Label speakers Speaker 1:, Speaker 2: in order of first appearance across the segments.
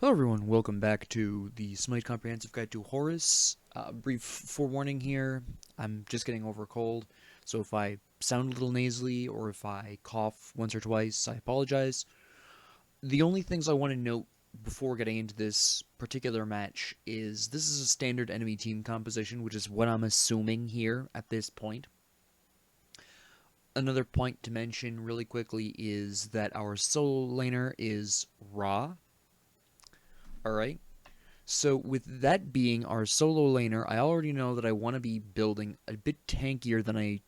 Speaker 1: Hello everyone, welcome back to the SMITE Comprehensive Guide to Horus. Brief forewarning here, I'm just getting over a cold, so if I sound a little nasally or if I cough once or twice, I apologize. The only things I want to note before getting into this particular match is this is a standard enemy team composition, which is what I'm assuming here at this point. Another point to mention really quickly is that our solo laner is Ra. Alright? So with that being our solo laner, I already know that I want to be building a bit tankier than I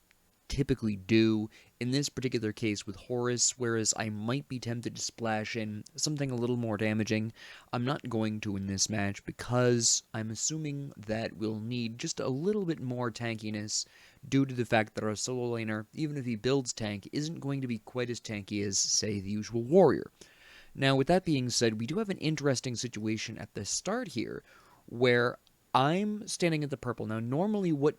Speaker 1: typically do in this particular case with Horus, whereas I might be tempted to splash in something a little more damaging. I'm not going to in this match because I'm assuming that we'll need just a little bit more tankiness due to the fact that our solo laner, even if he builds tank, isn't going to be quite as tanky as, say, the usual warrior. Now, with that being said, we do have an interesting situation at the start here, where I'm standing at the purple. Now, normally what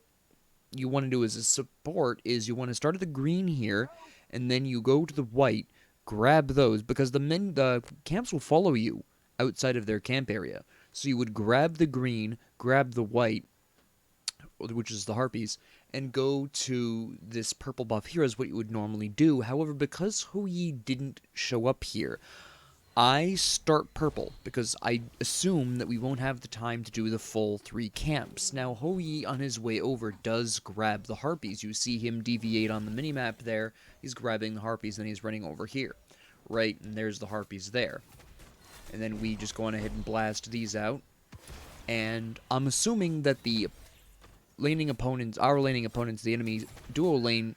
Speaker 1: you want to do as a support is you want to start at the green here, and then you go to the white, grab those, because the camps will follow you outside of their camp area. So you would grab the green, grab the white, which is the harpies, and go to this purple buff here is what you would normally do. However, because Hui didn't show up here, I start purple because I assume that we won't have the time to do the full 3 camps. Now, Hoi on his way over does grab the harpies. You see him deviate on the minimap there. He's grabbing the harpies, and he's running over here. Right, and there's the harpies there. And then we just go on ahead and blast these out. And I'm assuming that the laning opponents, our laning opponents, the enemy duo lane,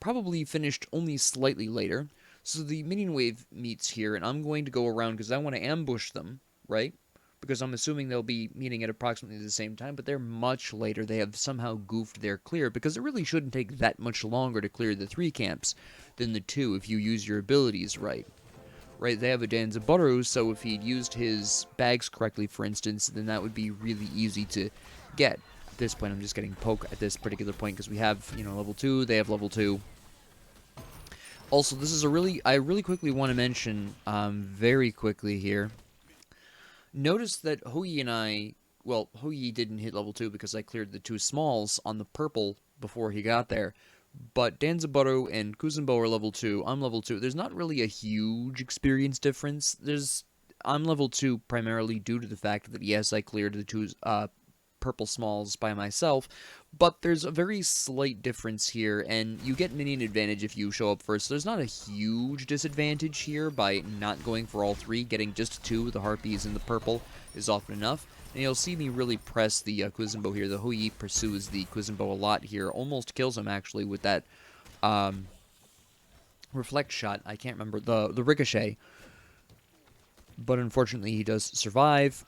Speaker 1: probably finished only slightly later. So the minion wave meets here, and I'm going to go around because I want to ambush them, right? Because I'm assuming they'll be meeting at approximately the same time, but they're much later. They have somehow goofed their clear, because it really shouldn't take that much longer to clear the 3 camps than the 2 if you use your abilities right. Right, they have a Danzabaru, so if he'd used his bags correctly, for instance, then that would be really easy to get. At this point, I'm just getting poke at this particular point, because we have, level 2, they have level 2. Also, this is I really quickly want to mention, very quickly here. Notice that Houyi and I, well, Houyi didn't hit level 2 because I cleared the 2 smalls on the purple before he got there. But Danzabaru and Kuzenbo are level 2, I'm level 2. There's not really a huge experience difference. I'm level 2 primarily due to the fact that, yes, I cleared the 2, purple smalls by myself, but there's a very slight difference here, and you get minion advantage if you show up first. So there's not a huge disadvantage here by not going for all 3. Getting just 2 with the harpies and the purple is often enough. And you'll see me really press the Kuzenbo here. The Hui pursues the Kuzenbo a lot here. Almost kills him, actually, with that reflect shot. I can't remember. The ricochet. But unfortunately, he does survive.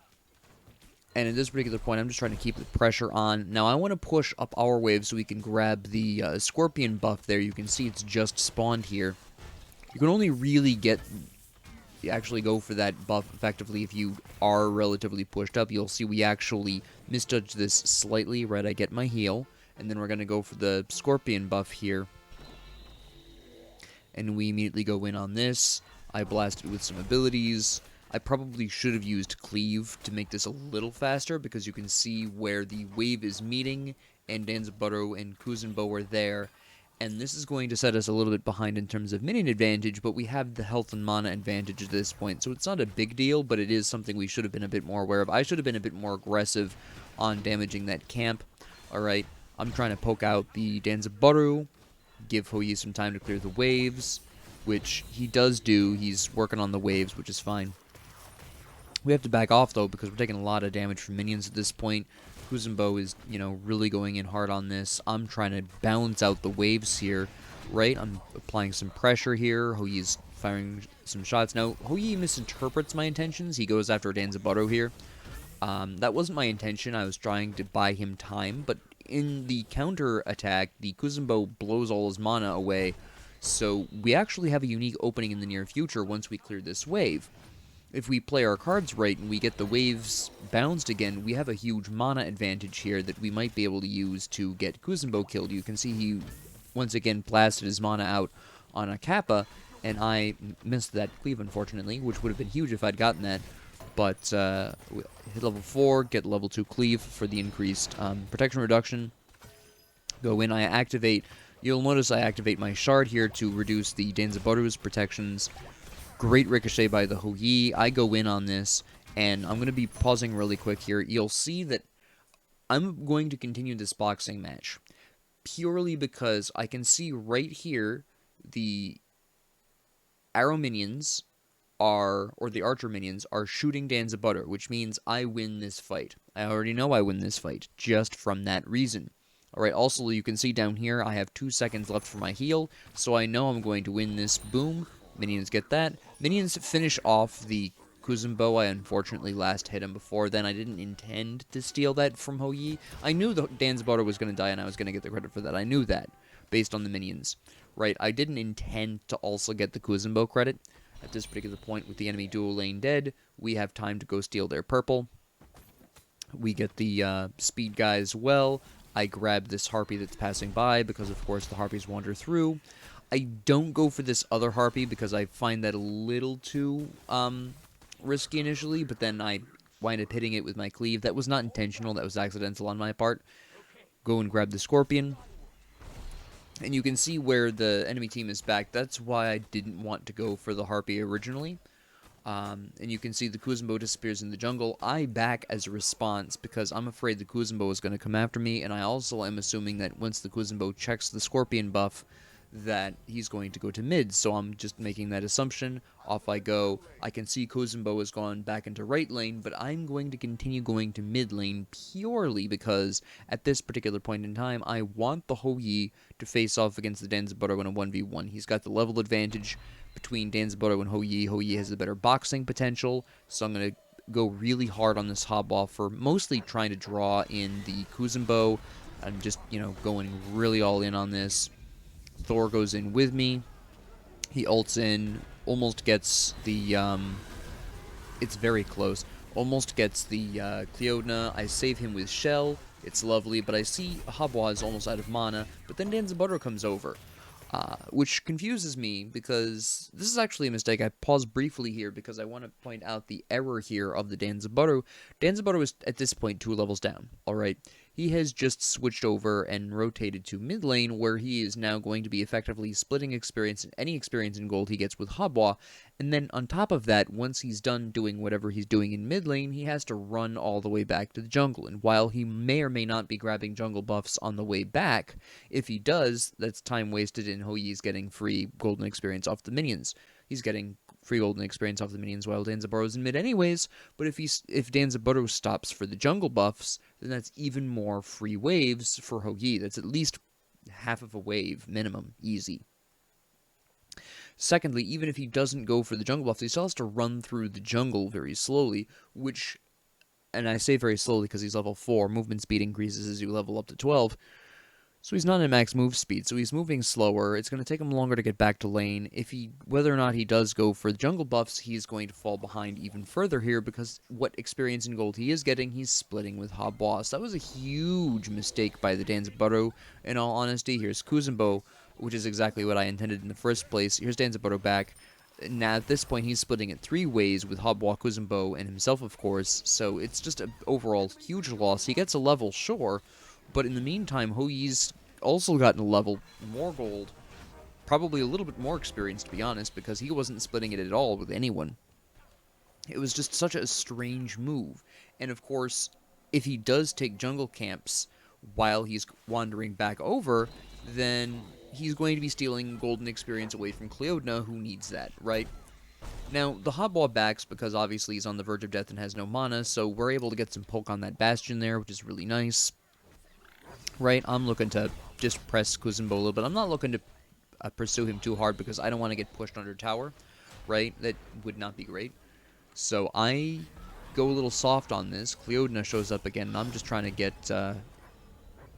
Speaker 1: And at this particular point, I'm just trying to keep the pressure on. Now, I want to push up our wave so we can grab the Scorpion buff there. You can see it's just spawned here. You can only really actually go for that buff effectively if you are relatively pushed up. You'll see we actually misjudged this slightly. Right, I get my heal. And then we're going to go for the Scorpion buff here. And we immediately go in on this. I blasted with some abilities. I probably should have used Cleave to make this a little faster, because you can see where the wave is meeting, and Danzabaru and Kuzenbo are there, and this is going to set us a little bit behind in terms of minion advantage, but we have the health and mana advantage at this point, so it's not a big deal, but it is something we should have been a bit more aware of. I should have been a bit more aggressive on damaging that camp. Alright, I'm trying to poke out the Danzabaru, give Houyi some time to clear the waves, which he does do. He's working on the waves, which is fine. We have to back off, though, because we're taking a lot of damage from minions at this point. Kuzenbo is, really going in hard on this. I'm trying to balance out the waves here, right? I'm applying some pressure here. Houyi is firing some shots. Now, Houyi misinterprets my intentions. He goes after Danzabaru here. That wasn't my intention. I was trying to buy him time, but in the counter attack, the Kuzenbo blows all his mana away, so we actually have a unique opening in the near future once we clear this wave. If we play our cards right and we get the waves bounced again, we have a huge mana advantage here that we might be able to use to get Kuzenbo killed. You can see he, once again, blasted his mana out on a Kappa, and I missed that cleave, unfortunately, which would have been huge if I'd gotten that. But we hit level 4, get level 2 cleave for the increased protection reduction. Go in, I activate. You'll notice I activate my shard here to reduce the Danzaburu's protections. Great ricochet by the Hou-Yi. I go in on this, and I'm going to be pausing really quick here. You'll see that I'm going to continue this boxing match purely because I can see right here the arrow minions are, or the archer minions, are shooting Danzabutter, which means I win this fight. I already know I win this fight, just from that reason. Alright, also you can see down here I have 2 seconds left for my heal, so I know I'm going to win this. Boom. Minions get that. Minions finish off the Kuzumbo. I unfortunately last hit him before then. I didn't intend to steal that from Hou-Yi. I knew the Danzabutter was going to die and I was going to get the credit for that. I knew that, based on the minions. Right, I didn't intend to also get the Kuzumbo credit. At this particular point, with the enemy dual lane dead, we have time to go steal their purple. We get the speed guy as well. I grab this harpy that's passing by because, of course, the harpies wander through. I don't go for this other harpy because I find that a little too risky initially, but then I wind up hitting it with my cleave. That was not intentional. That was accidental on my part. Go and grab the scorpion. And you can see where the enemy team is back. That's why I didn't want to go for the harpy originally. And you can see the Kuzumbo disappears in the jungle. I back as a response because I'm afraid the Kuzumbo is going to come after me. And I also am assuming that once the Kuzumbo checks the scorpion buff, that he's going to go to mid. So I'm just making that assumption. Off I go. I can see Kuzumbo has gone back into right lane, but I'm going to continue going to mid lane purely because at this particular point in time, I want the Hou-Yi to face off against the Danzabuto in a 1v1. He's got the level advantage between Danzabuto and Hou-Yi. Hou-Yi has the better boxing potential, so I'm going to go really hard on this hop-offer, mostly trying to draw in the Kuzumbo. I'm just, going really all in on this. Thor goes in with me. He ults in, almost gets the, it's very close, almost gets the Cleodna. I save him with Shell. It's lovely, but I see Habwa is almost out of mana, but then Danzabuto comes over, which confuses me because this is actually a mistake. I pause briefly here because I want to point out the error here of the Danzabuto. Danzabuto is at this point 2 levels down, alright? He has just switched over and rotated to mid lane, where he is now going to be effectively splitting experience and any experience in gold he gets with Habwa. And then on top of that, once he's done doing whatever he's doing in mid lane, he has to run all the way back to the jungle. And while he may or may not be grabbing jungle buffs on the way back, if he does, that's time wasted, and Hou-Yi's getting free golden experience off the minions. He's getting free golden experience off the minions while Danzaburo's in mid anyways, but if Danzaburo stops for the jungle buffs, then that's even more free waves for Hou-Yi. That's at least half of a wave minimum, easy. Secondly, even if he doesn't go for the jungle buffs, he still has to run through the jungle very slowly, which, and I say very slowly because he's level 4, movement speed increases as you level up to 12, so he's not at max move speed, so he's moving slower. It's going to take him longer to get back to lane. Whether or not he does go for the jungle buffs, he's going to fall behind even further here because what experience in gold he is getting, he's splitting with Habwa. So that was a huge mistake by the Danzabuto. In all honesty, here's Kuzumbo, which is exactly what I intended in the first place. Here's Danzabuto back. Now, at this point, he's splitting it 3 ways with Habwa, Kuzumbo, and himself, of course, so it's just an overall huge loss. He gets a level, sure, but in the meantime, Hou-Yi's also gotten a level, more gold, probably a little bit more experience, to be honest, because he wasn't splitting it at all with anyone. It was just such a strange move. And of course, if he does take jungle camps while he's wandering back over, then he's going to be stealing golden experience away from Cleodna, who needs that, right? Now, the Habwa backs because obviously he's on the verge of death and has no mana, so we're able to get some poke on that Bastion there, which is really nice. Right, I'm looking to just press Kuzumbo a little bit. I'm not looking to pursue him too hard because I don't want to get pushed under tower, right? That would not be great. So I go a little soft on this. Cleodna shows up again, and I'm just trying to get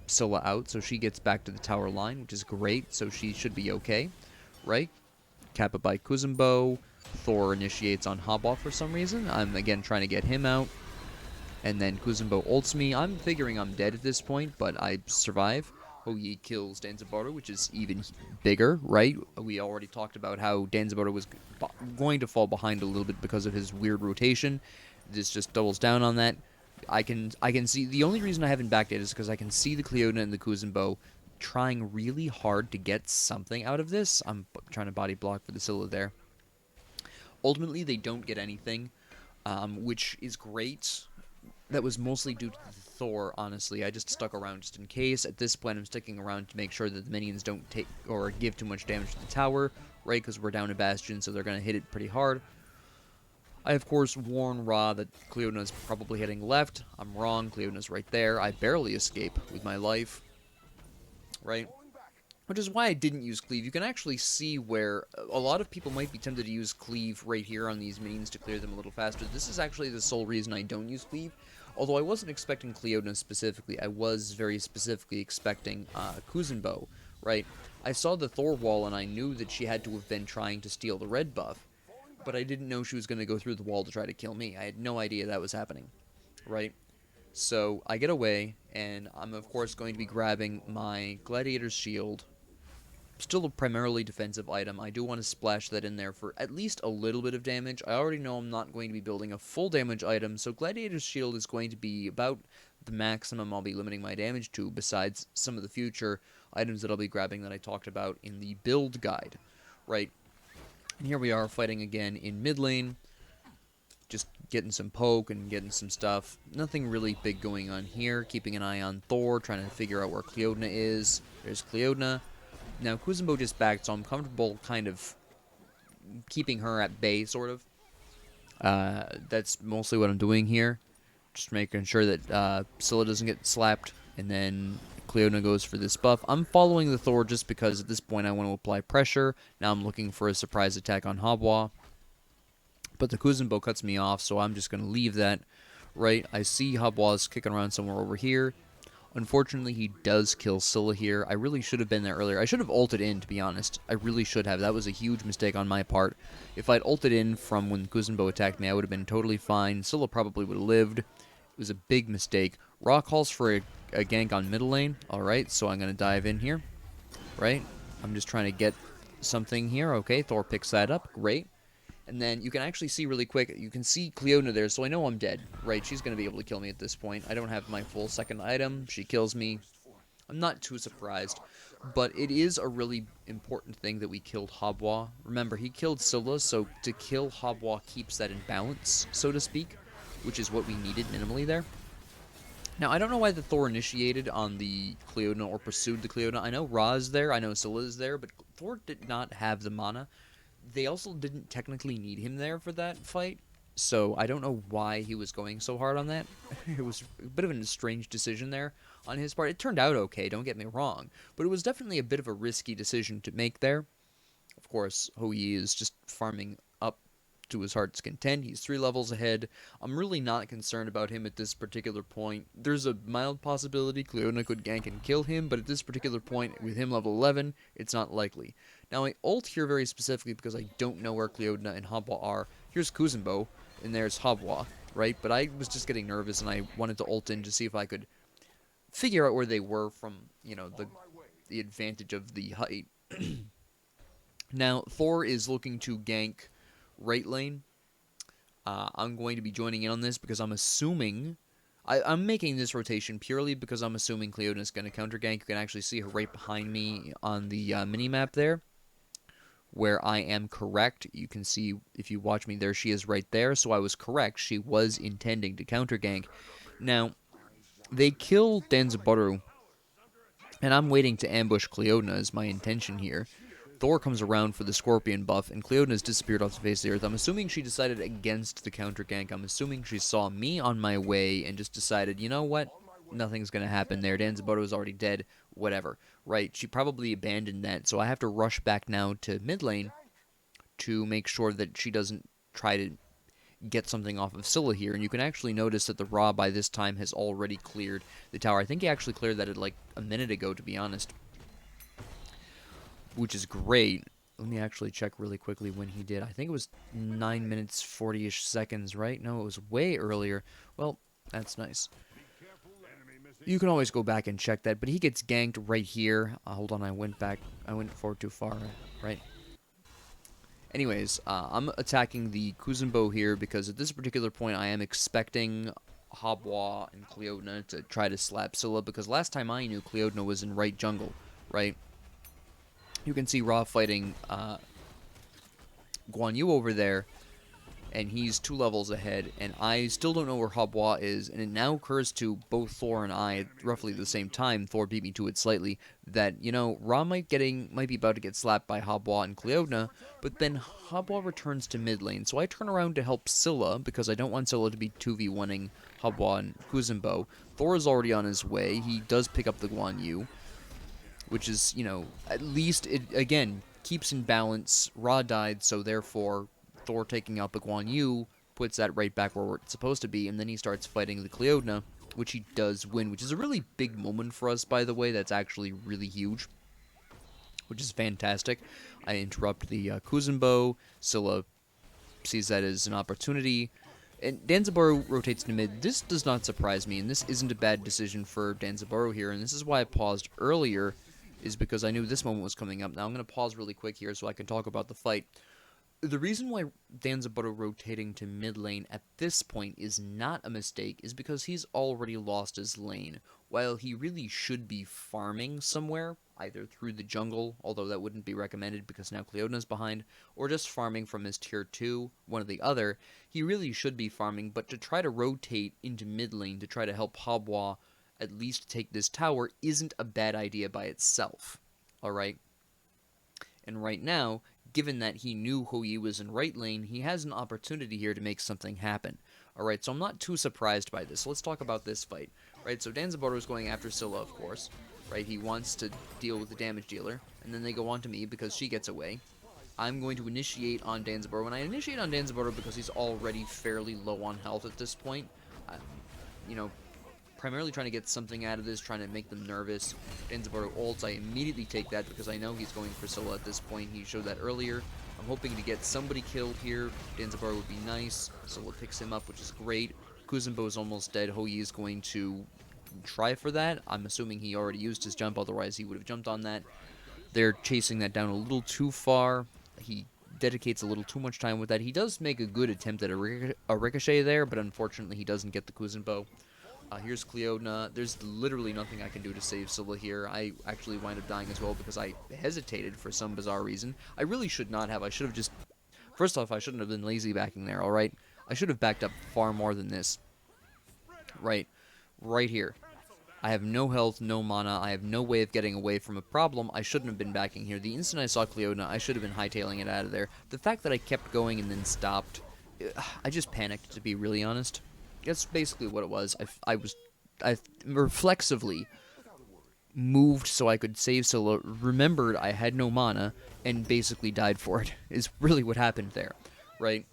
Speaker 1: Scylla out, so she gets back to the tower line, which is great, so she should be okay, right? Kappa by Kuzumbo. Thor initiates on Habwa for some reason. I'm, again, trying to get him out. And then Kuzumbo ults me. I'm figuring I'm dead at this point, but I survive. Hou-Yi kills Danzabuto, which is even bigger, right? We already talked about how Danzabuto was going to fall behind a little bit because of his weird rotation. this just doubles down on that. I can see, the only reason I haven't backed it is because I can see the Cleona and the Kuzenbo trying really hard to get something out of this. I'm trying to body block for the Scylla there. Ultimately, they don't get anything, which is great. That was mostly due to the Thor, honestly. I just stuck around just in case. At this point, I'm sticking around to make sure that the minions don't take or give too much damage to the tower, right? Because we're down a Bastion, so they're going to hit it pretty hard. I, of course, warn Ra that Cleona's probably heading left. I'm wrong. Cleona's right there. I barely escape with my life, right? Which is why I didn't use Cleave. You can actually see where a lot of people might be tempted to use Cleave right here on these minions to clear them a little faster. This is actually the sole reason I don't use Cleave. Although I wasn't expecting Cleona specifically, I was very specifically expecting Kuzenbo, right? I saw the Thor wall and I knew that she had to have been trying to steal the red buff, but I didn't know she was going to go through the wall to try to kill me. I had no idea that was happening, right? So I get away, and I'm of course going to be grabbing my Gladiator's Shield. Still a primarily defensive item. I do want to splash that in there for at least a little bit of damage. I already know I'm not going to be building a full damage item, so Gladiator's Shield is going to be about the maximum I'll be limiting my damage to, besides some of the future items that I'll be grabbing that I talked about in the build guide, right? And here we are fighting again in mid lane, just getting some poke and getting some stuff. Nothing really big going on here. Keeping an eye on Thor, trying to figure out where Cleodna is. There's Cleodna. Now, Kuzenbo just backed, so I'm comfortable kind of keeping her at bay, sort of. That's mostly what I'm doing here. Just making sure that Scylla doesn't get slapped, and then Cleona goes for this buff. I'm following the Thor just because at this point I want to apply pressure. Now I'm looking for a surprise attack on Habwa. But the Kuzenbo cuts me off, so I'm just going to leave that, right? I see Habwa's kicking around somewhere over here. Unfortunately, he does kill Scylla here. I really should have been there earlier. I should have ulted in, to be honest. I really should have. That was a huge mistake on my part. If I'd ulted in from when Kuzenbo attacked me, I would have been totally fine. Scylla probably would have lived. It was a big mistake. Ra calls for a gank on middle lane. Alright, so I'm going to dive in here. Right? I'm just trying to get something here. Okay, Thor picks that up. Great. And then you can actually see really quick, you can see Cleona there, so I know I'm dead, right? She's going to be able to kill me at this point. I don't have my full second item. She kills me. I'm not too surprised, but it is a really important thing that we killed Habwa. Remember, he killed Scylla, so to kill Habwa keeps that in balance, so to speak, which is what we needed minimally there. Now, I don't know why the Thor initiated on the Cleona or pursued the Cleona. I know Ra is there, I know Scylla is there, but Thor did not have the mana. They also didn't technically need him there for that fight, so I don't know why he was going so hard on that. It was a bit of a strange decision there on his part. It turned out okay, don't get me wrong, but it was definitely a bit of a risky decision to make there. Of course, Hou Yi is just farming up to his heart's content. He's 3 levels ahead. I'm really not concerned about him at this particular point. There's a mild possibility Cleona could gank and kill him, but at this particular point, with him level 11, it's not likely. Now, I ult here very specifically because I don't know where Cleodna and Habwa are. Here's Kuzenbo, and there's Habwa, right? But I was just getting nervous, and I wanted to ult in to see if I could figure out where they were from, you know, the advantage of the height. Now, Thor is looking to gank right lane. I'm going to be joining in on this because I'm assuming... I'm making this rotation purely because I'm assuming Cleodna is going to counter gank. You can actually see her right behind me on the mini-map there, where I am correct. You can see, if you watch me there, she is right there, so I was correct. She was intending to counter gank. Now, they kill Danzabaru, and I'm waiting to ambush Cleodna is my intention here. Thor comes around for the Scorpion buff, and Cleodna's disappeared off the face of the earth. I'm assuming she decided against the counter gank. I'm assuming she saw me on my way and just decided, you know what? Nothing's going to happen there. Danzabaru is already dead. Whatever. Right? She probably abandoned that, so I have to rush back now to mid lane to make sure that she doesn't try to get something off of Scylla here. And you can actually notice that the Ra by this time has already cleared the tower. I think he actually cleared that at like a minute ago, to be honest, which is great. Let me actually check really quickly when he did. I think it was 9 minutes 40-ish seconds, right? No, it was way earlier. Well, that's nice. You can always go back and check that, but he gets ganked right here. Hold on, I went forward too far, right? Anyways, I'm attacking the Kuzenbo here because at this particular point I am expecting Habwa and Cleodna to try to slap Scylla, because last time I knew Cleodna was in right jungle, right? You can see Ra fighting Guan Yu over there, and he's 2 levels ahead, and I still don't know where Habwa is, and it now occurs to both Thor and I at roughly the same time, Thor beat me to it slightly, that, you know, Ra might be about to get slapped by Habwa and Cleodna, but then Habwa returns to mid lane, so I turn around to help Scylla, because I don't want Scylla to be 2v1ing Habwa and Kuzenbo. Thor is already on his way, he does pick up the Guan Yu, which is, you know, at least it, again, keeps in balance. Ra died, so therefore Thor taking out the Guan Yu puts that right back where it's supposed to be, and then he starts fighting the Cleodna, which he does win, which is a really big moment for us, by the way. That's actually really huge, which is fantastic. I interrupt the Kuzenbo. Scylla sees that as an opportunity, and Danzaburou rotates to mid. This does not surprise me, and this isn't a bad decision for Danzaburou here, and this is why I paused earlier, is because I knew this moment was coming up. Now I'm going to pause really quick here so I can talk about the fight. The reason why Danzaburou rotating to mid lane at this point is not a mistake is because he's already lost his lane. While he really should be farming somewhere, either through the jungle, although that wouldn't be recommended because now Cleodna's behind, or just farming from his tier 2, one or the other, he really should be farming, but to try to rotate into mid lane to try to help Habwa at least take this tower isn't a bad idea by itself, alright? And right now, given that he knew Hou Yi was in right lane, he has an opportunity here to make something happen. Alright, so I'm not too surprised by this. So let's talk about this fight. Right, so Danzaburou is going after Scylla, of course. Right, he wants to deal with the damage dealer. And then they go on to me because she gets away. I'm going to initiate on Danzaburou. And I initiate on Danzaburou because he's already fairly low on health at this point. You know, primarily trying to get something out of this, trying to make them nervous. Danzaburou ults, I immediately take that because I know he's going for Scylla at this point. He showed that earlier. I'm hoping to get somebody killed here. Danzaburou would be nice. Scylla picks him up, which is great. Kuzenbo is almost dead. Hou Yi is going to try for that. I'm assuming he already used his jump, otherwise he would have jumped on that. They're chasing that down a little too far. He dedicates a little too much time with that. He does make a good attempt at a ricochet there, but unfortunately he doesn't get the Kuzenbo. Here's Cleodna. There's literally nothing I can do to save Scylla here. I actually wind up dying as well because I hesitated for some bizarre reason. I really should not have. I should have just... First off, I shouldn't have been lazy backing there, alright? I should have backed up far more than this. Right here. I have no health, no mana. I have no way of getting away from a problem. I shouldn't have been backing here. The instant I saw Cleodna, I should have been hightailing it out of there. The fact that I kept going and then stopped, I just panicked, to be really honest. That's basically what it was. I reflexively moved so I could save Scylla, remembered I had no mana, and basically died for it, is really what happened there, right?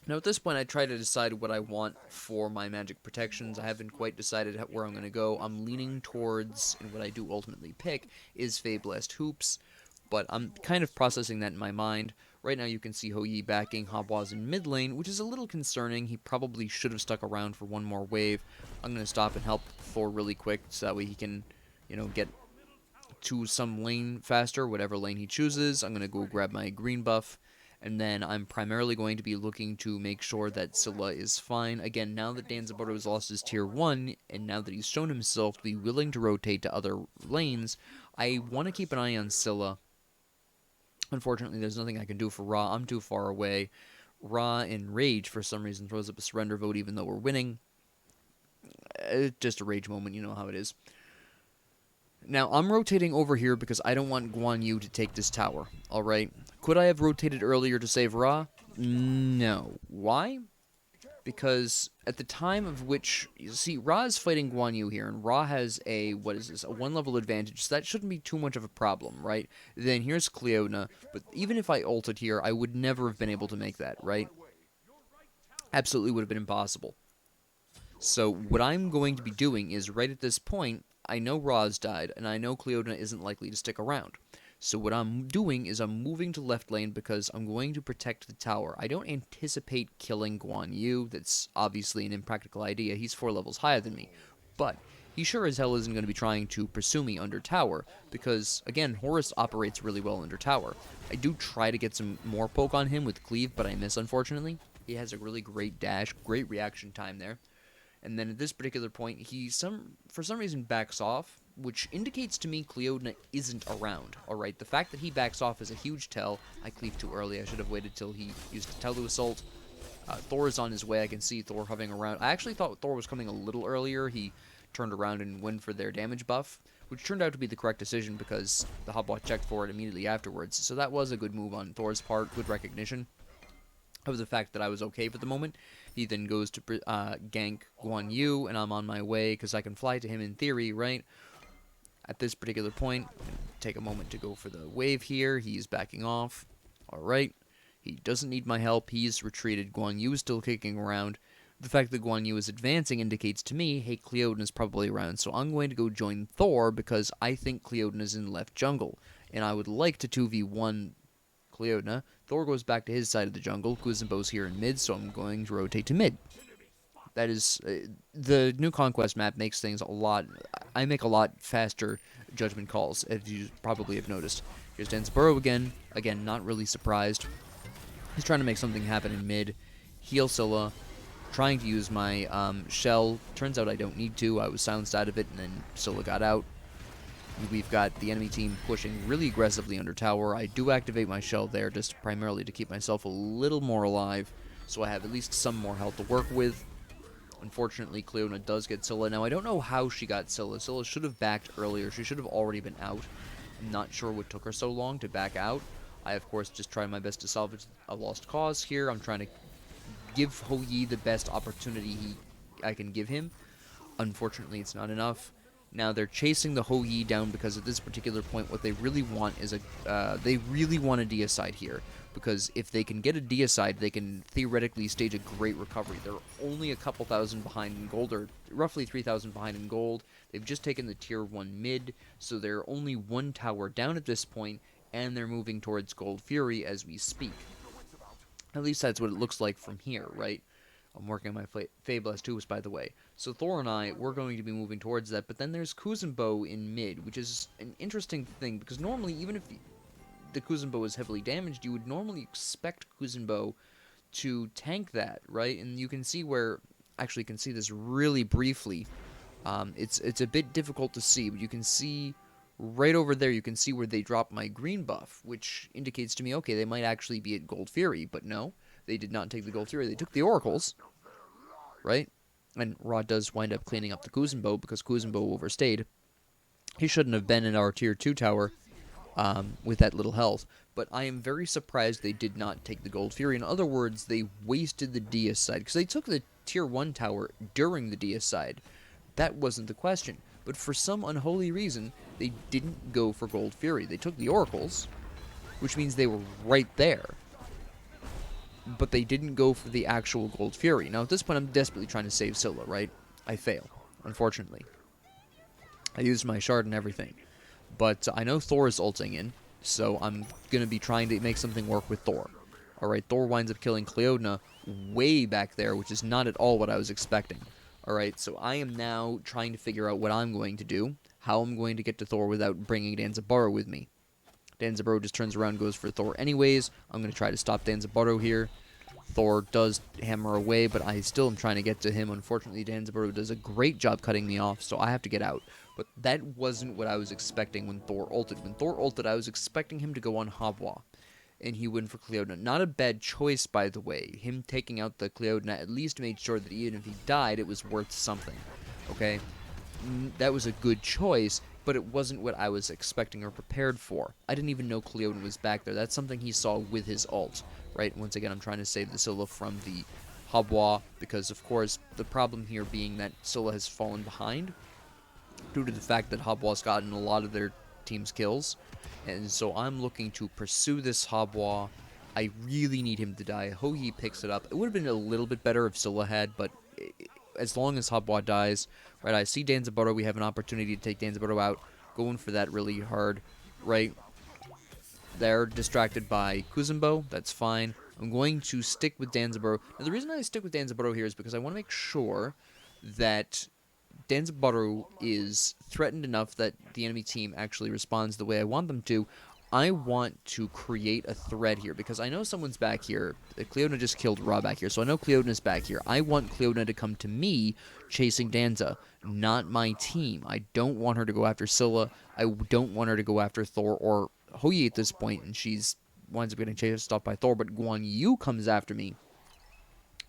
Speaker 1: Now at this point I try to decide what I want for my magic protections. I haven't quite decided where I'm going to go. I'm leaning towards, and what I do ultimately pick, is Feyblast Hoops, but I'm kind of processing that in my mind. Right now you can see Hou Yi backing Habwa's in mid lane, which is a little concerning. He probably should have stuck around for one more wave. I'm going to stop and help Thor really quick, so that way he can, you know, get to some lane faster, whatever lane he chooses. I'm going to go grab my green buff, and then I'm primarily going to be looking to make sure that Scylla is fine. Again, now that Danzaburou has lost his tier 1, and now that he's shown himself to be willing to rotate to other lanes, I want to keep an eye on Scylla. Unfortunately, there's nothing I can do for Ra. I'm too far away. Ra, in rage, for some reason, throws up a surrender vote even though we're winning. Just a rage moment, you know how it is. Now, I'm rotating over here because I don't want Guan Yu to take this tower, alright? Could I have rotated earlier to save Ra? No. Why? Because at the time of which, you see, Ra is fighting Guan Yu here, and Ra has a, what is this, a 1-level advantage, so that shouldn't be too much of a problem, right? Then here's Cleodna, but even if I ulted here, I would never have been able to make that, right? Absolutely would have been impossible. So what I'm going to be doing is, right at this point, I know Ra's died, and I know Cleodna isn't likely to stick around. So what I'm doing is I'm moving to left lane because I'm going to protect the tower. I don't anticipate killing Guan Yu. That's obviously an impractical idea. He's 4 levels higher than me. But he sure as hell isn't going to be trying to pursue me under tower, because, again, Horus operates really well under tower. I do try to get some more poke on him with cleave, but I miss, unfortunately. He has a really great dash, great reaction time there. And then at this particular point, he for some reason backs off, which indicates to me Cleodna isn't around. Alright, the fact that he backs off is a huge tell. I cleaved too early. I should have waited till he used to tell to assault. Thor is on his way. I can see Thor hovering around. I actually thought Thor was coming a little earlier. He turned around and went for their damage buff, which turned out to be the correct decision because the Hobwa checked for it immediately afterwards. So that was a good move on Thor's part, good recognition of the fact that I was okay for the moment. He then goes to gank Guan Yu, and I'm on my way because I can fly to him in theory, right? At this particular point, take a moment to go for the wave here. He's backing off. Alright. He doesn't need my help. He's retreated. Guan Yu is still kicking around. The fact that Guan Yu is advancing indicates to me, hey, Cleodna is probably around. So I'm going to go join Thor because I think Cleodna is in left jungle. And I would like to 2v1 Cleodna. Thor goes back to his side of the jungle. Kuzenbo's here in mid, so I'm going to rotate to mid. That is, the new Conquest map makes things a lot, I make a lot faster judgment calls, as you probably have noticed. Here's Danzaburrow again. Again, not really surprised. He's trying to make something happen in mid. Heal Scylla. Trying to use my shell. Turns out I don't need to. I was silenced out of it, and then Scylla got out. We've got the enemy team pushing really aggressively under tower. I do activate my shell there just primarily to keep myself a little more alive, so I have at least some more health to work with. Unfortunately, Cleodna does get Scylla. Now, I don't know how she got Scylla. Scylla should have backed earlier. She should have already been out. I'm not sure what took her so long to back out. I, of course, just try my best to salvage a lost cause here. I'm trying to give Ho Yi the best opportunity I can give him. Unfortunately, it's not enough. Now, they're chasing the Ho Yi down because at this particular point, what they really want is they really want a deicide here. Because if they can get a deicide, they can theoretically stage a great recovery. They're only a couple thousand behind in gold, or roughly 3,000 behind in gold. They've just taken the tier 1 mid, so they're only one tower down at this point, and they're moving towards Gold Fury as we speak. At least that's what it looks like from here, right? I'm working on my Fabless too, by the way. So Thor and I, we're going to be moving towards that, but then there's Kuzenbo in mid, which is an interesting thing, because normally, even if the Kuzenbo is heavily damaged, you would normally expect Kuzenbo to tank that, right? And you can see where, actually you can see this really briefly. It's a bit difficult to see, but you can see right over there, you can see where they drop my green buff, which indicates to me, okay, they might actually be at Gold Fury, but no, they did not take the Gold Fury. They took the Oracles, right? And Ra does wind up cleaning up the Kuzenbo because Kuzenbo overstayed. He shouldn't have been in our tier 2 tower with that little health, but I am very surprised they did not take the Gold Fury. In other words, they wasted the deicide, because they took the tier 1 tower during the deicide. That wasn't the question. But for some unholy reason, they didn't go for Gold Fury. They took the Oracles, which means they were right there. But they didn't go for the actual Gold Fury. Now, at this point, I'm desperately trying to save Scylla, right? I fail, unfortunately. I used my shard and everything. But I know Thor is ulting in, so I'm going to be trying to make something work with Thor. Alright, Thor winds up killing Cleodna way back there, which is not at all what I was expecting. Alright, so I am now trying to figure out what I'm going to do, how I'm going to get to Thor without bringing Danzaburrow with me. Danzaburrow just turns around and goes for Thor anyways. I'm going to try to stop Danzaburrow here. Thor does hammer away, but I still am trying to get to him. Unfortunately, Danzaburrow does a great job cutting me off, so I have to get out. But that wasn't what I was expecting when Thor ulted. When Thor ulted, I was expecting him to go on Hobwa, and he went for Cleodna. Not a bad choice, by the way. Him taking out the Cleodna at least made sure that even if he died, it was worth something. Okay? That was a good choice, but it wasn't what I was expecting or prepared for. I didn't even know Cleodna was back there. That's something he saw with his ult, right? Once again, I'm trying to save the Scylla from the Hobwa, because, of course, the problem here being that Scylla has fallen behind due to the fact that Hobwa's gotten a lot of their team's kills. And so I'm looking to pursue this Hobwa. I really need him to die. Ho Yi picks it up. It would have been a little bit better if Scylla had, but as long as Hobwa dies, right, I see Danzaburrow. We have an opportunity to take Danzaburrow out. Going for that really hard, right? They're distracted by Kuzenbo. That's fine. I'm going to stick with Danzaburrow. Now, the reason I stick with Danzaburrow here is because I want to make sure that Danzabaru is threatened enough that the enemy team actually responds the way I want them to, I want to create a threat here, because I know someone's back here. Cleona just killed Ra back here, so I know Cleona's back here. I want Cleona to come to me chasing Danza, not my team. I don't want her to go after Scylla. I don't want her to go after Thor or Hoyi at this point, and she's winds up getting chased off by Thor, but Guan Yu comes after me,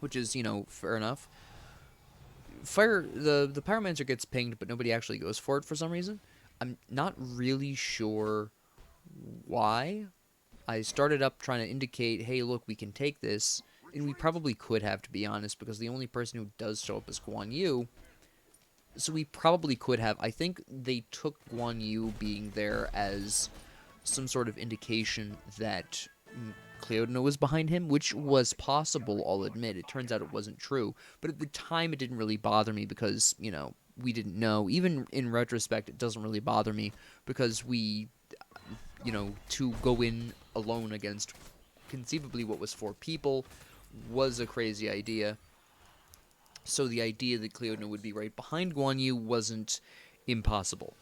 Speaker 1: which is, fair enough. The Pyromancer gets pinged, but nobody actually goes for it for some reason. I'm not really sure why. I started up trying to indicate, hey, look, we can take this, and we probably could have, to be honest, because the only person who does show up is Guan Yu, so we probably could have. I think they took Guan Yu being there as some sort of indication that Cleodna was behind him, which was possible, I'll admit. It turns out it wasn't true, but at the time it didn't really bother me because, we didn't know. Even in retrospect, it doesn't really bother me because to go in alone against conceivably what was 4 people was a crazy idea. So the idea that Cleodna would be right behind Guan Yu wasn't impossible.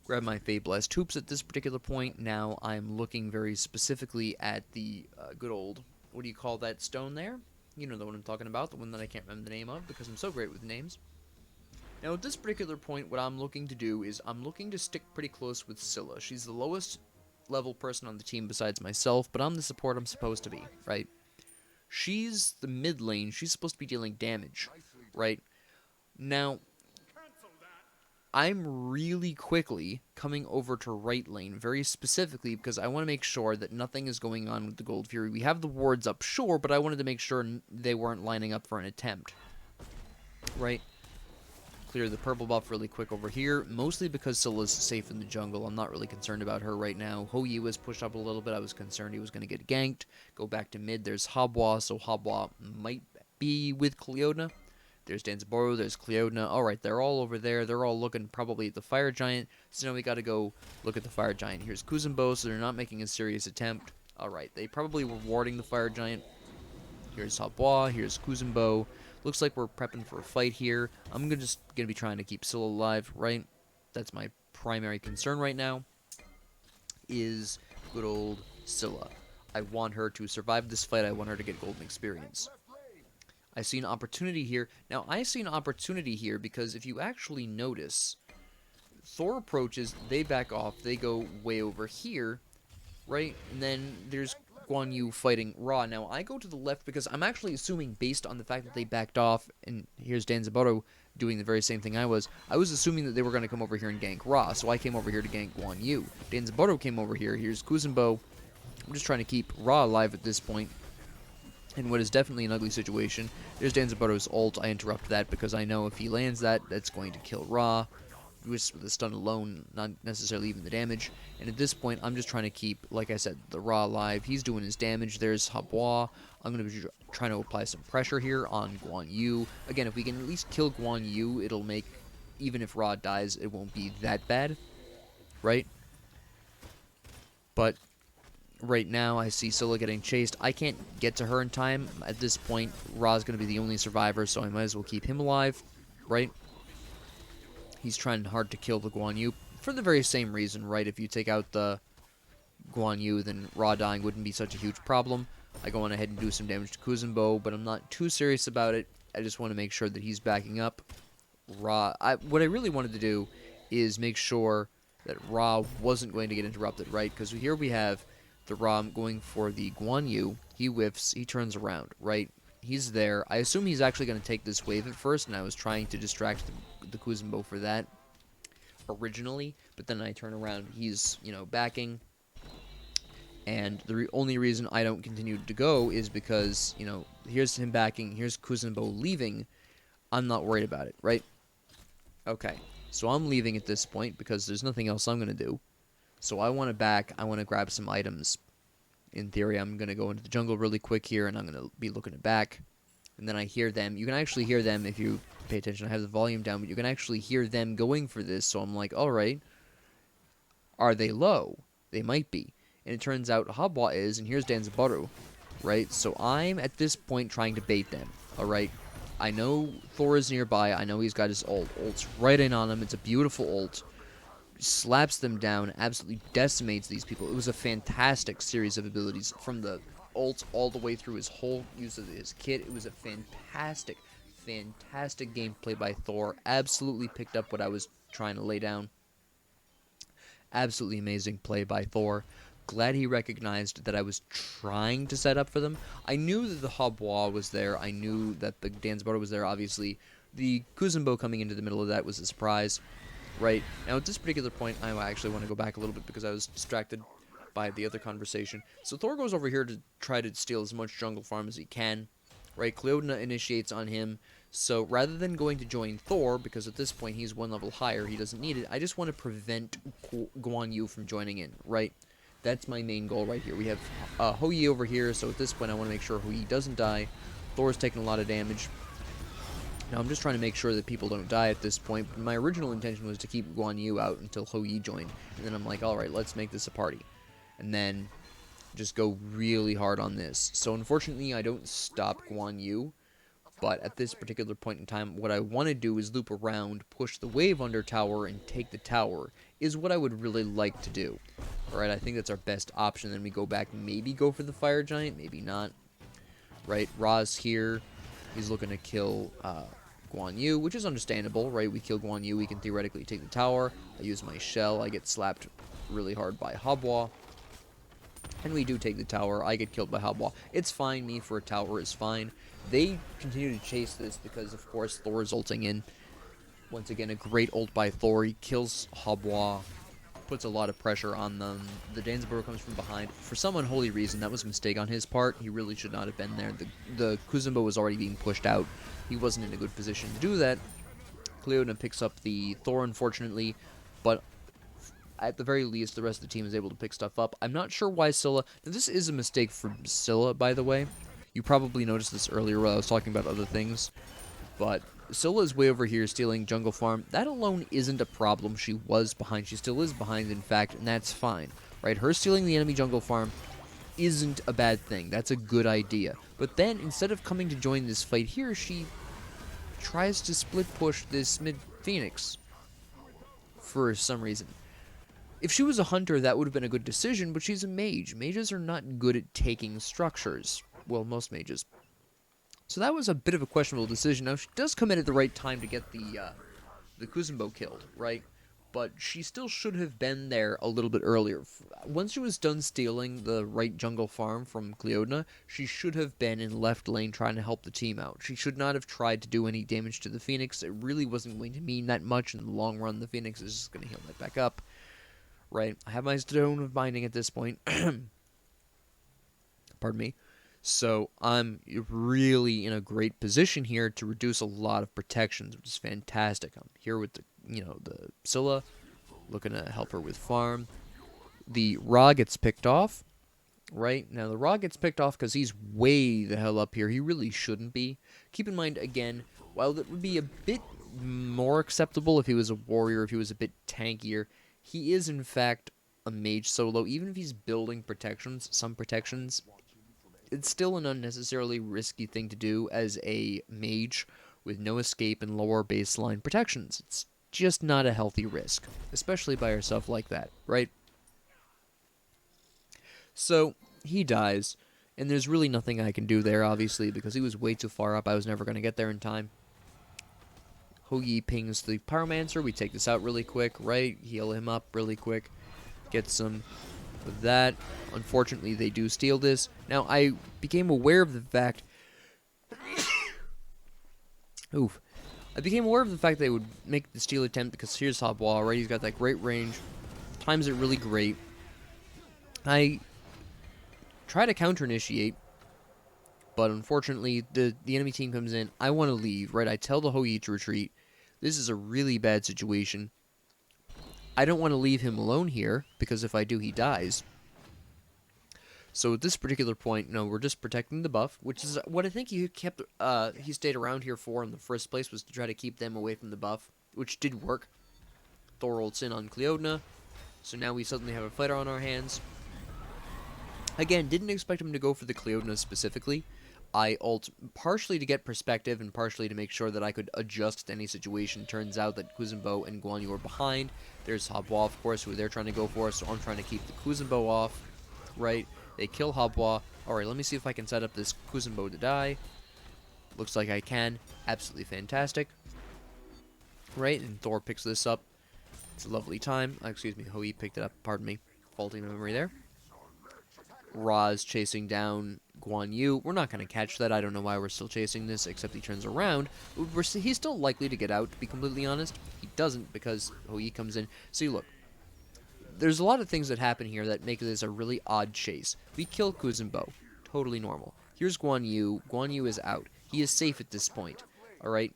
Speaker 1: Grab my Fey Blessed Hoops at this particular point. Now I'm looking very specifically at the good old, what do you call that stone there? You know the one I'm talking about, the one that I can't remember the name of because I'm so great with names. Now at this particular point, what I'm looking to do is I'm looking to stick pretty close with Scylla. She's the lowest level person on the team besides myself, but I'm the support I'm supposed to be, right? She's the mid lane. She's supposed to be dealing damage, right? Now, I'm really quickly coming over to right lane, very specifically, because I want to make sure that nothing is going on with the Gold Fury. We have the wards up, sure, but I wanted to make sure they weren't lining up for an attempt, right? Clear the purple buff really quick over here, mostly because Scylla's safe in the jungle. I'm not really concerned about her right now. Hoyi was pushed up a little bit. I was concerned he was going to get ganked. Go back to mid. There's Habwa, so Habwa might be with Cleodna. There's Danzabaru, there's Cleodna. Alright, they're all over there. They're all looking probably at the Fire Giant. So now we gotta go look at the Fire Giant. Here's Kuzumbo, so they're not making a serious attempt. Alright, they probably were warding the Fire Giant. Here's Habwa, here's Kuzumbo. Looks like we're prepping for a fight here. I'm just gonna be trying to keep Scylla alive, right? That's my primary concern right now, is good old Scylla. I want her to survive this fight. I want her to get golden experience. I see an opportunity here. Now, I see an opportunity here because if you actually notice, Thor approaches, they back off, they go way over here, right? And then there's Guan Yu fighting Ra. Now, I go to the left because I'm actually assuming, based on the fact that they backed off, and here's Danzabaru doing the very same thing I was assuming that they were going to come over here and gank Ra, so I came over here to gank Guan Yu. Danzabaru came over here. Here's Kuzumbo. I'm just trying to keep Ra alive at this point, in what is definitely an ugly situation. There's Danzabaru's ult. I interrupt that because I know if he lands that, that's going to kill Ra. Just with the stun alone, not necessarily even the damage. And at this point, I'm just trying to keep, like I said, the Ra alive. He's doing his damage. There's Habwa. I'm going to be trying to apply some pressure here on Guan Yu. Again, if we can at least kill Guan Yu, it'll make, even if Ra dies, it won't be that bad, right? But right now, I see Scylla getting chased. I can't get to her in time. At this point, Ra's going to be the only survivor, so I might as well keep him alive, right? He's trying hard to kill the Guan Yu for the very same reason, right? If you take out the Guan Yu, then Ra dying wouldn't be such a huge problem. I go on ahead and do some damage to Kuzumbo, but I'm not too serious about it. I just want to make sure that he's backing up. What I really wanted to do is make sure that Ra wasn't going to get interrupted, right? Because here we have the Ra going for the Guan Yu. He whiffs, he turns around, right? He's there. I assume he's actually going to take this wave at first, and I was trying to distract the Kuzumbo for that originally, but then I turn around, he's, backing, and the only reason I don't continue to go is because, here's him backing, here's Kuzumbo leaving. I'm not worried about it, right? Okay, so I'm leaving at this point because there's nothing else I'm going to do. So I want to back, I want to grab some items. In theory, I'm going to go into the jungle really quick here, and I'm going to be looking at back. And then I hear them. You can actually hear them if you pay attention. I have the volume down, but you can actually hear them going for this. So I'm like, alright. Are they low? They might be. And it turns out Habwa is, and here's Danzabaru, right? So I'm, at this point, trying to bait them, alright? I know Thor is nearby. I know he's got his ult. Ult's right in on him. It's a beautiful ult. Slaps them down, absolutely decimates these people. It was a fantastic series of abilities from the ult all the way through his whole use of his kit. It was a fantastic, fantastic gameplay by Thor. Absolutely picked up what I was trying to lay down. Absolutely amazing play by Thor. Glad he recognized that I was trying to set up for them. I knew that the Habois was there. I knew that the Danzabota was there, obviously. The Kuzenbo coming into the middle of that was a surprise. Right, now at this particular point, I actually want to go back a little bit because I was distracted by the other conversation. So Thor goes over here to try to steal as much jungle farm as he can. Right, Cleodna initiates on him. So rather than going to join Thor, because at this point he's one level higher, he doesn't need it, I just want to prevent Guan Yu from joining in, right? That's my main goal right here. We have Hou Yi over here, so at this point I want to make sure Hou Yi doesn't die. Thor's taking a lot of damage. Now, I'm just trying to make sure that people don't die at this point, but my original intention was to keep Guan Yu out until Hou Yi joined, and then I'm like, alright, let's make this a party. And then just go really hard on this. So, unfortunately, I don't stop Guan Yu, but at this particular point in time, what I want to do is loop around, push the wave under tower, and take the tower, is what I would really like to do. Alright, I think that's our best option. Then we go back, maybe go for the Fire Giant, maybe not. Right, Ra's here. He's looking to kill Guan Yu, which is understandable, right? We kill Guan Yu, we can theoretically take the tower. I use my shell, I get slapped really hard by Habois. And we do take the tower, I get killed by Habois. It's fine, me for a tower is fine. They continue to chase this because, of course, Thor is ulting in. Once again, a great ult by Thor. He kills Habois, puts a lot of pressure on them. The Danzaburo comes from behind. For some unholy reason, that was a mistake on his part. He really should not have been there. The Kuzenbo was already being pushed out. He wasn't in a good position to do that. Cleodna picks up the Thor, unfortunately, but at the very least, the rest of the team is able to pick stuff up. I'm not sure why Scylla... Now, this is a mistake for Scylla, by the way. You probably noticed this earlier while I was talking about other things, but Scylla is way over here stealing jungle farm. That alone isn't a problem. She was behind. She still is behind, in fact, and that's fine. Right? Her stealing the enemy jungle farm isn't a bad thing. That's a good idea. But then, instead of coming to join this fight here, she tries to split push this mid Phoenix for some reason. If she was a hunter, that would have been a good decision, but she's a mage. Mages are not good at taking structures. Well, most mages. So that was a bit of a questionable decision. Now, she does come in at the right time to get the Kuzenbo killed, right? But she still should have been there a little bit earlier. Once she was done stealing the right jungle farm from Cleodna, she should have been in left lane trying to help the team out. She should not have tried to do any damage to the Phoenix. It really wasn't going to mean that much in the long run. The Phoenix is just going to heal right back up. Right? I have my Stone of Binding at this point. Pardon me. So I'm really in a great position here to reduce a lot of protections, which is fantastic. I'm here with the Scylla, looking to help her with farm. The Ra gets picked off, right? Now the Ra gets picked off because he's way the hell up here. He really shouldn't be. Keep in mind, again, while it would be a bit more acceptable if he was a warrior, if he was a bit tankier, he is in fact a mage solo. Even if he's building protections, some protections, it's still an unnecessarily risky thing to do as a mage with no escape and lower baseline protections. It's just not a healthy risk, especially by yourself like that, right? So, he dies, and there's really nothing I can do there, obviously, because he was way too far up. I was never going to get there in time. Hou Yi pings the Pyromancer. We take this out really quick, right? Heal him up really quick. Get some of that. Unfortunately, they do steal this. Now, I became aware of the fact... Oof. I became aware of the fact they would make the steal attempt because here's Habois, right? He's got that great range. Times it really great. I try to counter-initiate, but unfortunately, the enemy team comes in. I want to leave, right? I tell the Hou Yi to retreat. This is a really bad situation. I don't want to leave him alone here, because if I do, he dies. So at this particular point, no, we're just protecting the buff, which is what I think he kept. He stayed around here for in the first place, was to try to keep them away from the buff, which did work. Thor ults in on Cleodna, so now we suddenly have a fighter on our hands. Again, didn't expect him to go for the Cleodna specifically, I ult partially to get perspective and partially to make sure that I could adjust to any situation. Turns out that Kuzenbo and Guan Yu are behind. There's Habwa, of course, who they're trying to go for, so I'm trying to keep the Kuzenbo off, right? They kill Habwa. Alright, let me see if I can set up this Kuzenbo to die. Looks like I can. Absolutely fantastic. Right, and Thor picks this up. It's a lovely time. Excuse me, Hou Yi picked it up, pardon me. Faulty memory there. Ra's chasing down Guan Yu. We're not going to catch that. I don't know why we're still chasing this, except he turns around. He's still likely to get out, to be completely honest. He doesn't, because Hou Yi comes in. See, look. There's a lot of things that happen here that make this a really odd chase. We kill Kuzenbo. Totally normal. Here's Guan Yu. Guan Yu is out. He is safe at this point. Alright?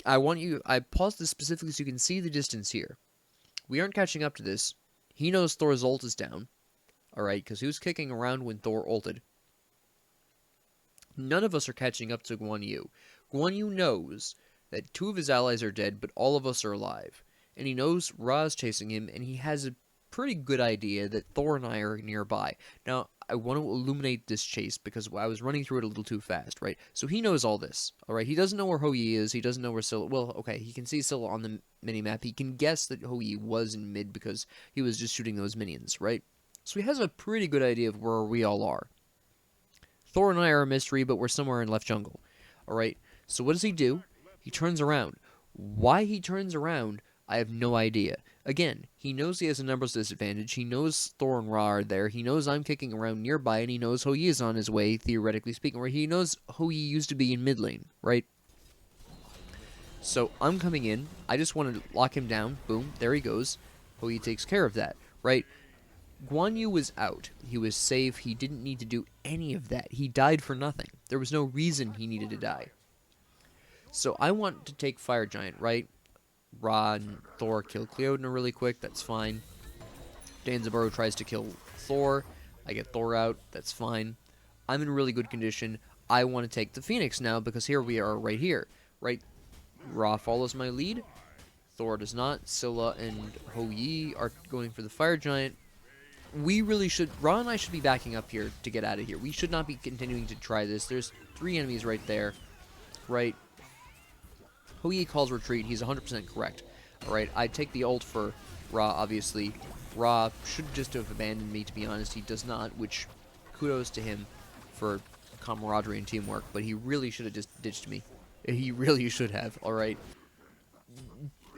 Speaker 1: I paused this specifically so you can see the distance here. We aren't catching up to this. He knows Thor's ult is down. Alright, because he was kicking around when Thor ulted. None of us are catching up to Guan Yu. Guan Yu knows that 2 of his allies are dead, but all of us are alive. And he knows Ra's chasing him, and he has a pretty good idea that Thor and I are nearby. Now, I want to illuminate this chase, because I was running through it a little too fast, right? So he knows all this, alright? He doesn't know where Hou Yi is, he doesn't know where Scylla... Well, okay, he can see Scylla on the minimap. He can guess that Hou Yi was in mid, because he was just shooting those minions, right? So he has a pretty good idea of where we all are. Thor and I are a mystery, but we're somewhere in left jungle. Alright, so what does he do? He turns around. Why he turns around, I have no idea. Again, he knows he has a numbers disadvantage. He knows Thor and Ra are there. He knows I'm kicking around nearby, and he knows Hou Yi is on his way, theoretically speaking. Or he knows Hou Yi used to be in mid lane, right? So I'm coming in. I just want to lock him down. Boom, there he goes. Hou Yi takes care of that, right? Guan Yu was out. He was safe. He didn't need to do any of that. He died for nothing. There was no reason he needed to die. So I want to take Fire Giant, right? Ra and Thor kill Cleodna really quick. That's fine. Danzaburou tries to kill Thor. I get Thor out. That's fine. I'm in really good condition. I want to take the Phoenix now because here we are right here, right? Ra follows my lead. Thor does not. Scylla and Hou Yi are going for the Fire Giant. We really should... Ra and I should be backing up here to get out of here. We should not be continuing to try this. There's 3 enemies right there. Right? Hou Yi calls retreat. He's 100% correct. Alright, I take the ult for Ra, obviously. Ra should just have abandoned me, to be honest. He does not, which kudos to him for camaraderie and teamwork. But he really should have just ditched me. He really should have, alright?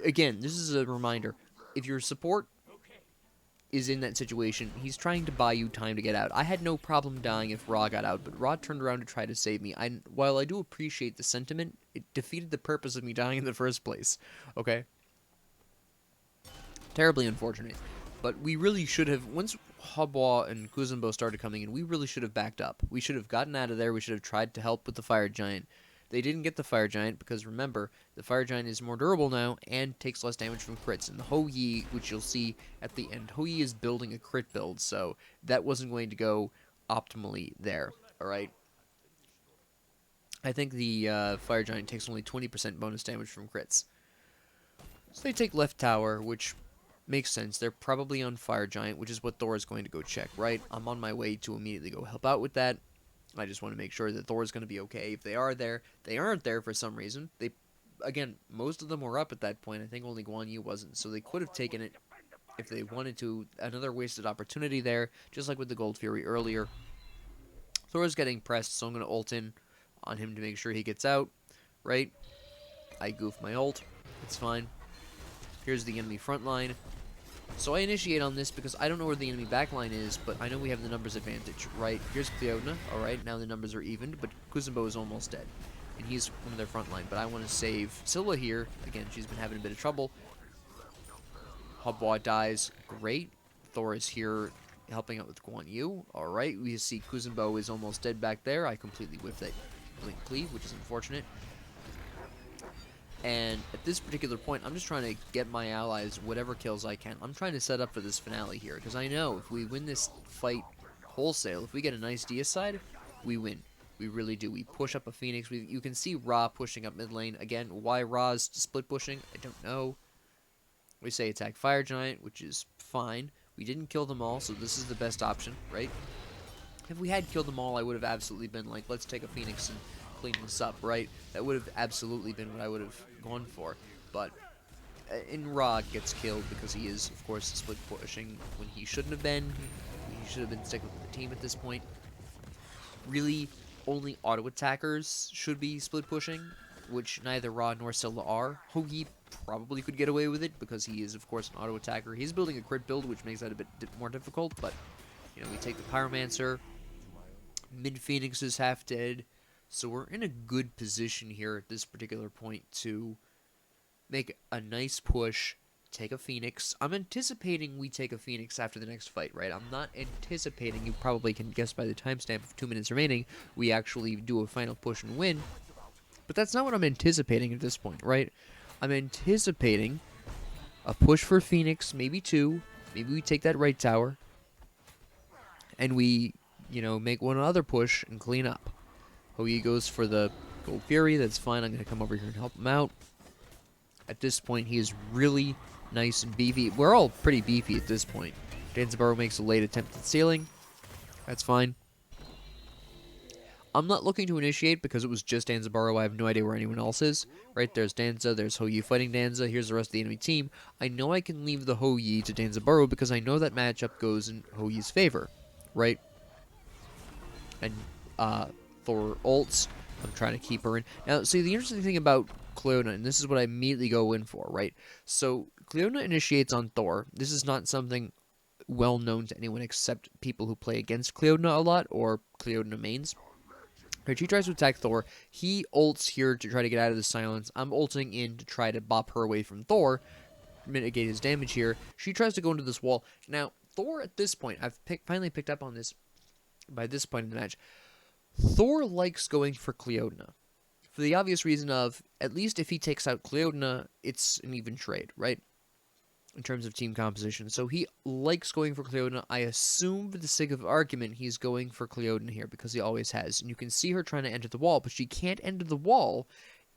Speaker 1: Again, this is a reminder. If your support is in that situation, he's trying to buy you time to get out. I had no problem dying if Ra got out, but Ra turned around to try to save me. While I do appreciate the sentiment, it defeated the purpose of me dying in the first place. Okay? Terribly unfortunate. But we really should have, once Habwa and Kuzenbo started coming in, we really should have backed up. We should have gotten out of there. We should have tried to help with the Fire Giant. They didn't get the Fire Giant because, remember, the Fire Giant is more durable now and takes less damage from crits. And the Hou Yi, which you'll see at the end, Hou Yi is building a crit build, so that wasn't going to go optimally there, alright? I think the Fire Giant takes only 20% bonus damage from crits. So they take left tower, which makes sense. They're probably on Fire Giant, which is what Thor is going to go check, right? I'm on my way to immediately go help out with that. I just want to make sure that Thor is going to be okay. If they are there, they aren't there for some reason. Again, most of them were up at that point. I think only Guan Yu wasn't. So they could have taken it if they wanted to. Another wasted opportunity there, just like with the Gold Fury earlier. Thor's getting pressed, so I'm going to ult in on him to make sure he gets out. Right? I goof my ult. It's fine. Here's the enemy front line. So I initiate on this because I don't know where the enemy backline is, but I know we have the numbers advantage, right? Here's Cleodna, alright, now the numbers are evened, but Kuzenbo is almost dead. And he's on their front line, but I want to save Scylla here. Again, she's been having a bit of trouble. Habwa dies, great. Thor is here helping out with Guan Yu, alright. We see Kuzenbo is almost dead back there. I completely whiffed that blink cleave, which is unfortunate. And at this particular point, I'm just trying to get my allies whatever kills I can. I'm trying to set up for this finale here, because I know if we win this fight wholesale, if we get a nice deicide, we win. We really do. We push up a Phoenix. You can see Ra pushing up mid lane. Again, why Ra's split pushing, I don't know. We say attack Fire Giant, which is fine. We didn't kill them all, so this is the best option, right? If we had killed them all, I would have absolutely been like, let's take a Phoenix and clean this up, right? That would have absolutely been what I would have gone for. But in Ra gets killed because he is, of course, split pushing when he shouldn't have been. He should have been sticking with the team at this point. Really, only auto attackers should be split pushing, which neither Ra nor Scylla are. Hoagie probably could get away with it because he is, of course, an auto attacker. He's building a crit build, which makes that a bit more difficult, but, you know, we take the Pyromancer. Mid-Phoenix is half dead, so we're in a good position here at this particular point to make a nice push, take a Phoenix. I'm anticipating we take a Phoenix after the next fight, right? I'm not anticipating, you probably can guess by the timestamp of 2 minutes remaining, we actually do a final push and win. But that's not what I'm anticipating at this point, right? I'm anticipating a push for Phoenix, maybe 2. Maybe we take that right tower, and we, you know, make one other push and clean up. Hoagie goes for the Gold Fury. That's fine. I'm going to come over here and help him out. At this point, he is really nice and beefy. We're all pretty beefy at this point. Danzaburou makes a late attempt at stealing. That's fine. I'm not looking to initiate because it was just Danzaburou. I have no idea where anyone else is. Right, there's Danza, there's Hoagie fighting Danza. Here's the rest of the enemy team. I know I can leave the Hoagie to Danzaburou because I know that matchup goes in Hoagie's favor. Right? And Thor ults. I'm trying to keep her in. Now, see, the interesting thing about Cleona, and this is what I immediately go in for, right? So, Cleona initiates on Thor. This is not something well known to anyone except people who play against Cleona a lot, or Cleona mains. Right, she tries to attack Thor. He ults here to try to get out of the silence. I'm ulting in to try to bop her away from Thor, mitigate his damage here. She tries to go into this wall. Now, Thor at this point, I've finally picked up on this by this point in the match. Thor likes going for Cleona. For the obvious reason of, at least if he takes out Cleona, it's an even trade, right? In terms of team composition. So he likes going for Cleona. I assume, for the sake of argument, he's going for Cleona here, because he always has. And you can see her trying to enter the wall, but she can't enter the wall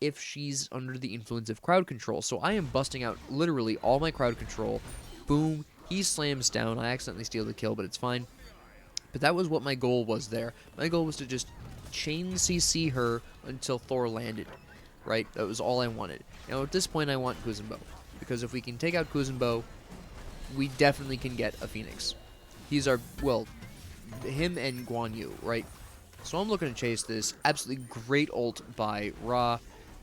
Speaker 1: if she's under the influence of crowd control. So I am busting out literally all my crowd control. Boom. He slams down. I accidentally steal the kill, but it's fine. But that was what my goal was there. My goal was to just chain CC her until Thor landed, right? That was all I wanted. Now, at this point, I want Kuzenbo, because if we can take out Kuzenbo, we definitely can get a Phoenix. He's our, well, him and Guan Yu, right? So I'm looking to chase this. Absolutely great ult by Ra.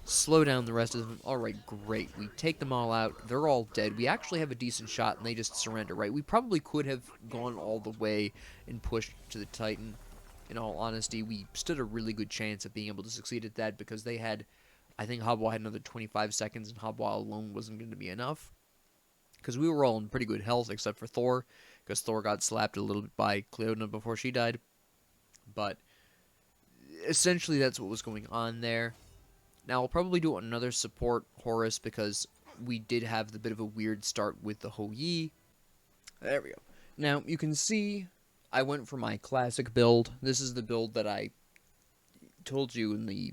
Speaker 1: Slow down the rest of them. Alright, great. We take them all out. They're all dead. We actually have a decent shot, and they just surrender, right? We probably could have gone all the way and pushed to the Titan. In all honesty, we stood a really good chance of being able to succeed at that, because they had, I think Habwa had another 25 seconds, and Habwa alone wasn't going to be enough. Because we were all in pretty good health, except for Thor, because Thor got slapped a little bit by Cleona before she died. But essentially, that's what was going on there. Now, I'll probably do another Support Horus, because we did have the bit of a weird start with the Hoagie. There we go. Now, you can see I went for my classic build. This is the build that I told you in the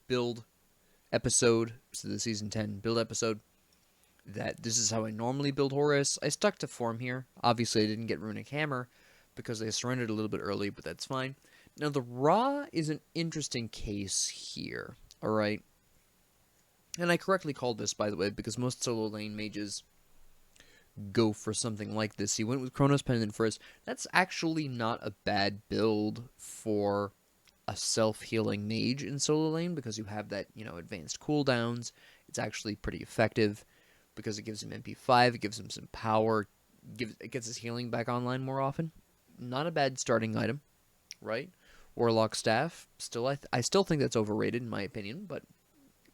Speaker 1: build episode, so the Season 10 build episode, that this is how I normally build Horus. I stuck to form here. Obviously, I didn't get Runic Hammer, because they surrendered a little bit early, but that's fine. Now, the Ra is an interesting case here. Alright, and I correctly called this, by the way, because most solo lane mages go for something like this. He went with Chronos Pendant first. That's actually not a bad build for a self-healing mage in solo lane, because you have that, you know, advanced cooldowns. It's actually pretty effective, because it gives him MP5, it gives him some power, it gets his healing back online more often. Not a bad starting item, right? Warlock Staff, I still think that's overrated in my opinion, but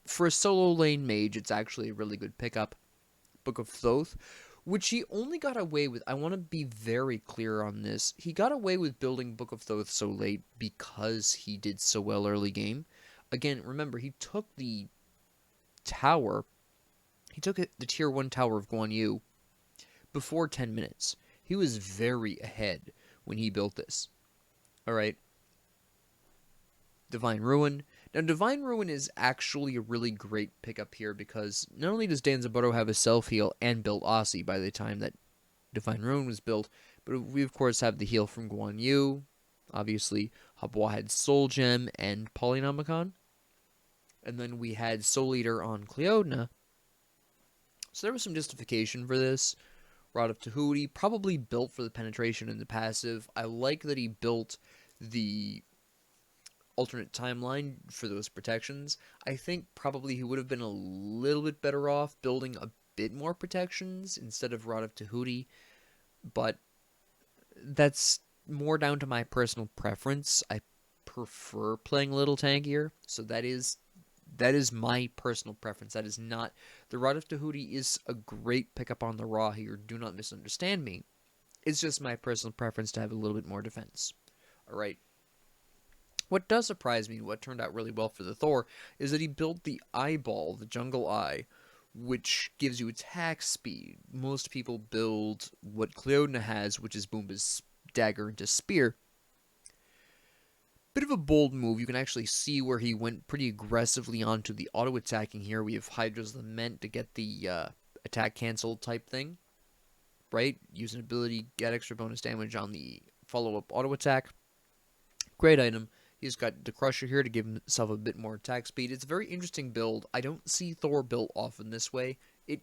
Speaker 1: for a solo lane mage, it's actually a really good pickup. Book of Thoth, which he only got away with, I want to be very clear on this, he got away with building Book of Thoth so late because he did so well early game. Again, remember, he took the tower, the tier 1 tower of Guan Yu before 10 minutes. He was very ahead when he built this. Alright. Divine Ruin. Now, Divine Ruin is actually a really great pickup here, because not only does Danzaburou have a self-heal and built Aussie by the time that Divine Ruin was built, but we, of course, have the heal from Guan Yu. Obviously, Habwa had Soul Gem and Polynomicon. And then we had Soul Eater on Cleodna. So there was some justification for this. Rod of Tahuti, probably built for the penetration and the passive. I like that he built the alternate timeline for those protections. I think probably he would have been a little bit better off building a bit more protections instead of Rod of Tahuti, but that's more down to my personal preference. I prefer playing a little tankier, so that is my personal preference. That is not the Rod of Tahuti is a great pickup on the raw here. Do not misunderstand me. It's just my personal preference to have a little bit more defense. All right. What does surprise me, what turned out really well for the Thor, is that he built the eyeball, the jungle eye, which gives you attack speed. Most people build what Cleodna has, which is Boomba's dagger into spear. Bit of a bold move. You can actually see where he went pretty aggressively onto the auto attacking here. We have Hydra's Lament to get the attack cancel type thing, right? Use an ability, get extra bonus damage on the follow-up auto attack. Great item. He's got the Crusher here to give himself a bit more attack speed. It's a very interesting build. I don't see Thor built often this way. It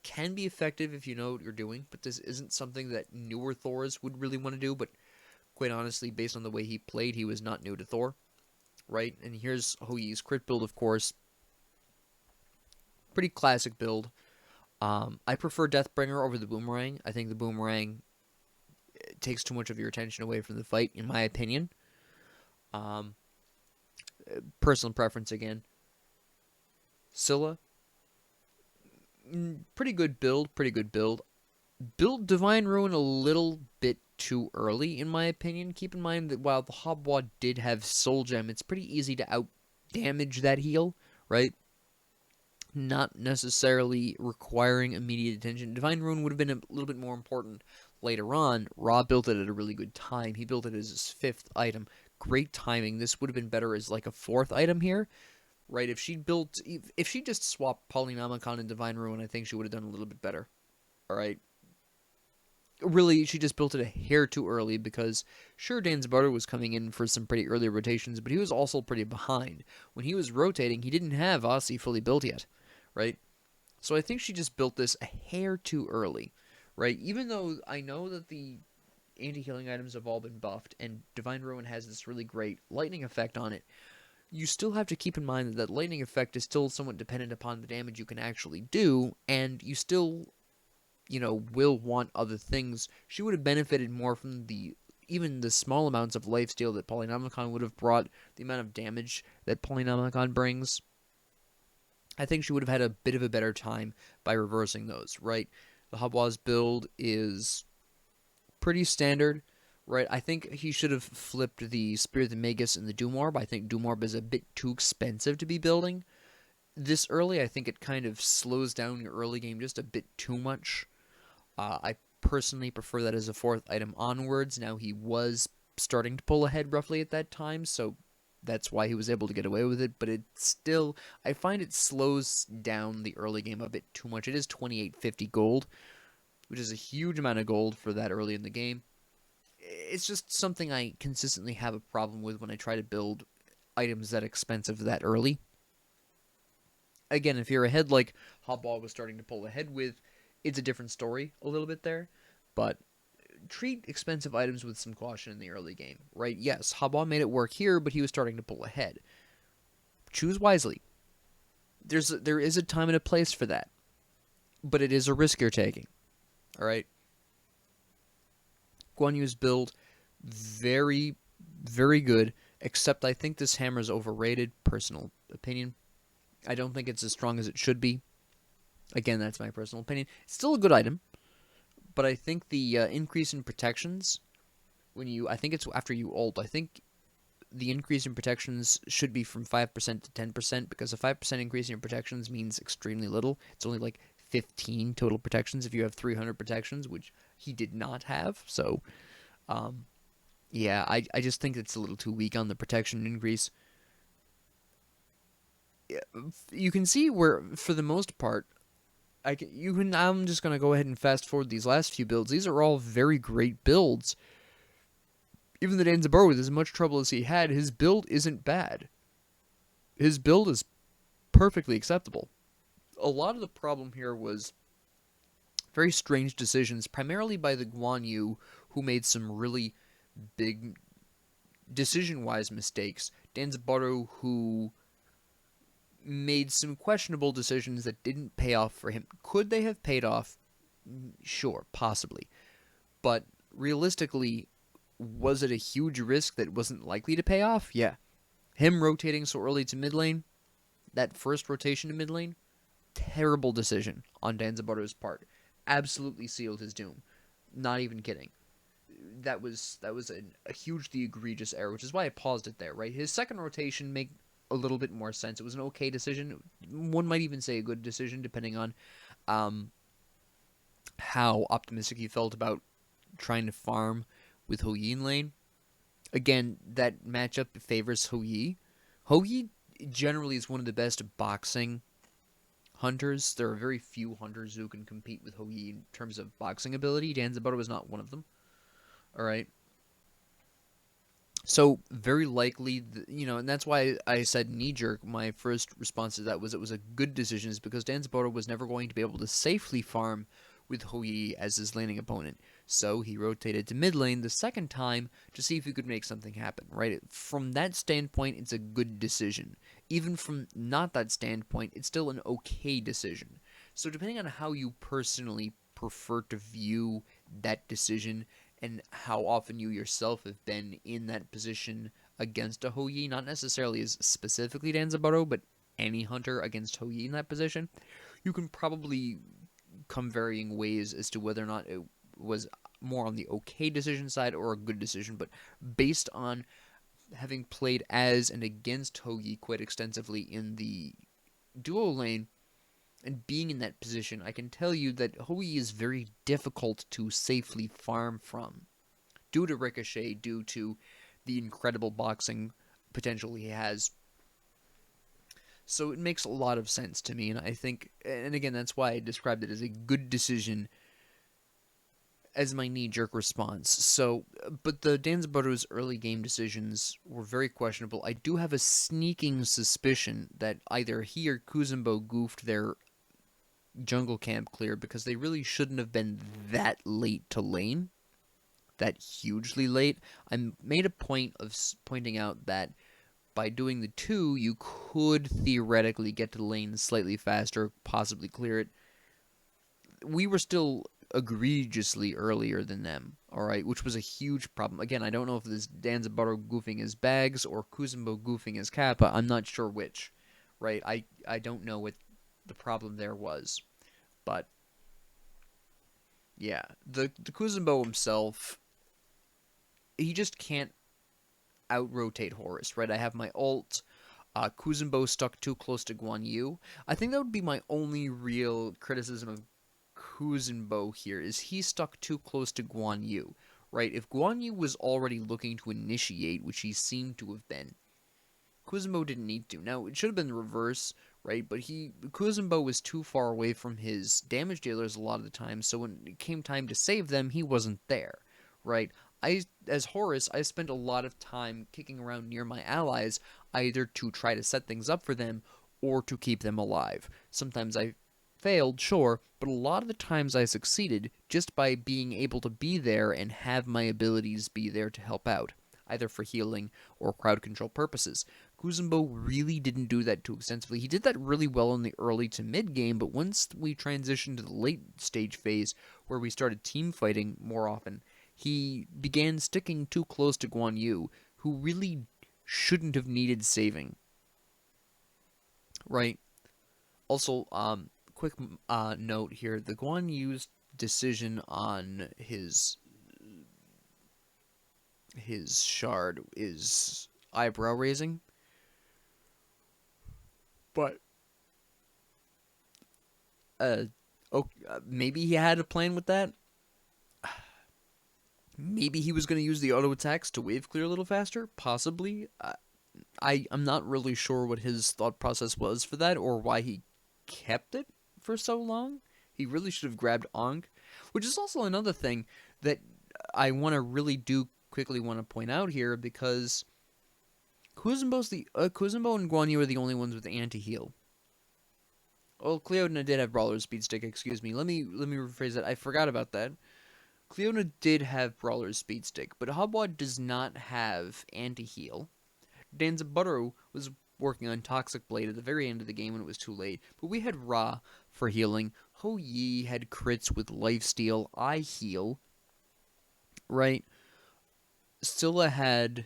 Speaker 1: can be effective if you know what you're doing, but this isn't something that newer Thors would really want to do, but quite honestly, based on the way he played, he was not new to Thor, right? And here's Hoyi's crit build, of course. Pretty classic build. I prefer Deathbringer over the Boomerang. I think the Boomerang takes too much of your attention away from the fight, in my opinion. Personal preference again. Scylla. Pretty good build. Build Divine Ruin a little bit too early, in my opinion. Keep in mind that while the Habwa did have Soul Gem, it's pretty easy to out-damage that heal, right? Not necessarily requiring immediate attention. Divine Ruin would have been a little bit more important later on. Ra built it at a really good time. He built it as his 5th item. Great timing. This would have been better as like a 4th item here, right? If she just swapped Polynomicon and Divine Ruin, I think she would have done a little bit better. All right. Really, she just built it a hair too early because, sure, Dan's Butter was coming in for some pretty early rotations, but he was also pretty behind. When he was rotating, he didn't have Aussie fully built yet, right? So I think she just built this a hair too early, right? Even though I know that the anti-healing items have all been buffed, and Divine Ruin has this really great lightning effect on it, you still have to keep in mind that that lightning effect is still somewhat dependent upon the damage you can actually do, and you still will want other things. She would have benefited more from even the small amounts of lifesteal that Polynomicon would have brought, the amount of damage that Polynomicon brings. I think she would have had a bit of a better time by reversing those, right? The Habwa's build is pretty standard, right? I think he should have flipped the Spirit of the Magus and the Doom Orb. I think Doom Orb is a bit too expensive to be building this early. I think it kind of slows down your early game just a bit too much. I personally prefer that as a 4th item onwards. Now, he was starting to pull ahead roughly at that time, so that's why he was able to get away with it, but I find it slows down the early game a bit too much. It is 2850 gold, which is a huge amount of gold for that early in the game. It's just something I consistently have a problem with when I try to build items that expensive that early. Again, if you're ahead like Habwa was starting to pull ahead with, it's a different story a little bit there, but treat expensive items with some caution in the early game, right? Yes, Habwa made it work here, but he was starting to pull ahead. Choose wisely. There is a time and a place for that, but it is a risk you're taking, all right? Guan Yu's build, very, very good, except I think this hammer is overrated, personal opinion. I don't think it's as strong as it should be. Again, that's my personal opinion. It's still a good item, but I think the increase in protections, I think it's after you ult, I think the increase in protections should be from 5% to 10%, because a 5% increase in your protections means extremely little. It's only like 15 total protections if you have 300 protections, which he did not have. So, yeah, I just think it's a little too weak on the protection increase. You can see where, for the most part, I'm just going to go ahead and fast forward these last few builds. These are all very great builds. Even the Danzaburou, with as much trouble as he had, his build isn't bad. His build is perfectly acceptable. A lot of the problem here was very strange decisions, primarily by the Guan Yu, who made some really big decision-wise mistakes. Danzaburou, who made some questionable decisions that didn't pay off for him. Could they have paid off? Sure, possibly. But realistically, was it a huge risk that wasn't likely to pay off? Yeah. Him rotating so early to mid lane, that first rotation to mid lane, terrible decision on Danzaburu's part. Absolutely sealed his doom. Not even kidding. That was a hugely egregious error, which is why I paused it there, right? His second rotation made a little bit more sense. It was an okay decision. One might even say a good decision, depending on how optimistic he felt about trying to farm with Hou Yi in lane. Again, that matchup favors Hou Yi. Hou Yi generally is one of the best boxing hunters. There are very few hunters who can compete with Hou Yi in terms of boxing ability. Danzaburou is not one of them. All right. So very likely, and that's why I said knee-jerk. My first response to that was it was a good decision, is because Danzaburou was never going to be able to safely farm with Hou Yi as his laning opponent. So he rotated to mid lane the second time to see if he could make something happen, right? From that standpoint, it's a good decision. Even from not that standpoint, it's still an okay decision. So depending on how you personally prefer to view that decision and how often you yourself have been in that position against a Hou Yi, not necessarily as specifically Danzaburou, but any hunter against Hou Yi in that position, you can probably come varying ways as to whether or not it was more on the okay decision side or a good decision. But based on having played as and against Hou Yi quite extensively in the duo lane and being in that position, I can tell you that Hou Yi is very difficult to safely farm from due to Ricochet, due to the incredible boxing potential he has. So it makes a lot of sense to me, and I think, and again, that's why I described it as a good decision as my knee-jerk response. So, but the Danzaburou's early game decisions were very questionable. I do have a sneaking suspicion that either he or Kuzumbo goofed their jungle camp clear, because they really shouldn't have been that late to lane, that hugely late. I made a point of pointing out that by doing the 2, you could theoretically get to the lane slightly faster, possibly clear it. We were still egregiously earlier than them, alright, which was a huge problem. Again, I don't know if this Danzaburou goofing his bags or Kuzumbo goofing his Kappa. I'm not sure which, right? I don't know what the problem there was. But, yeah, the Kuzumbo himself, he just can't out-rotate Horus, right? I have my ult. Kuzumbo stuck too close to Guan Yu. I think that would be my only real criticism of Kuzumbo here, is he stuck too close to Guan Yu, right? If Guan Yu was already looking to initiate, which he seemed to have been, Kuzumbo didn't need to. Now, it should have been the reverse, right? But Kuzumbo was too far away from his damage dealers a lot of the time, so when it came time to save them, he wasn't there, right? As Horus, I spent a lot of time kicking around near my allies, either to try to set things up for them, or to keep them alive. Sometimes I failed, sure, but a lot of the times I succeeded just by being able to be there and have my abilities be there to help out, either for healing or crowd control purposes. Kuzumbo really didn't do that too extensively. He did that really well in the early to mid game, but once we transitioned to the late stage phase, where we started team fighting more often, he began sticking too close to Guan Yu, who really shouldn't have needed saving. Right? Also, quick note here, the Guan Yu's decision on his shard is eyebrow-raising. But, maybe he had a plan with that? Maybe he was going to use the auto attacks to wave clear a little faster? Possibly. I'm not really sure what his thought process was for that, or why he kept it for so long. He really should have grabbed Ankh, which is also another thing that I want to really do quickly want to point out here because Kuzenbo and Guan Yu are the only ones with anti-heal. Well, Cleodna did have Brawler's Speed Stick, excuse me. Let me rephrase that. I forgot about that. Cleodna did have Brawler's Speed Stick, but Hobwa does not have anti-heal. Danzaburou was working on Toxic Blade at the very end of the game when it was too late, but we had Ra for healing. Ho Yi had crits with Lifesteal. I heal. Right? Scylla had,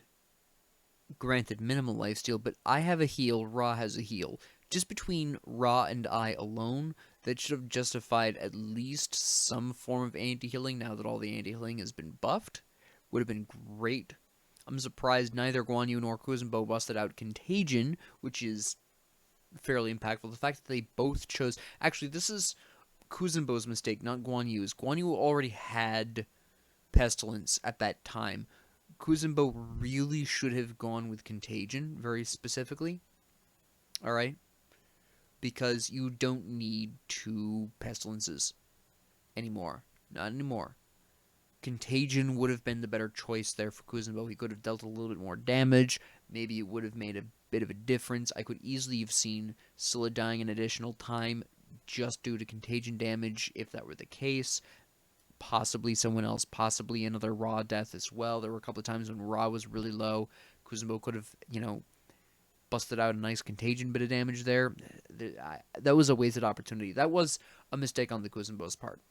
Speaker 1: granted, minimal lifesteal, but I have a heal, Ra has a heal. Just between Ra and I alone, that should have justified at least some form of anti-healing now that all the anti-healing has been buffed. Would have been great. I'm surprised neither Guan Yu nor Kuzenbo busted out Contagion, which is fairly impactful. The fact that they both chose... Actually, this is Kuzenbo's mistake, not Guan Yu's. Guan Yu already had Pestilence at that time. Kuzenbo really should have gone with Contagion, very specifically. Alright? Because you don't need 2 Pestilences anymore. Not anymore. Contagion would have been the better choice there for Kuzenbo. He could have dealt a little bit more damage. Maybe it would have made a bit of a difference. I could easily have seen Scylla dying an additional time just due to Contagion damage if that were the case. Possibly someone else, possibly another Ra death as well. There were a couple of times when Ra was really low. Kuzenbo could have, busted out a nice Contagion bit of damage there. That was a wasted opportunity. That was a mistake on the Kuzenbo's part.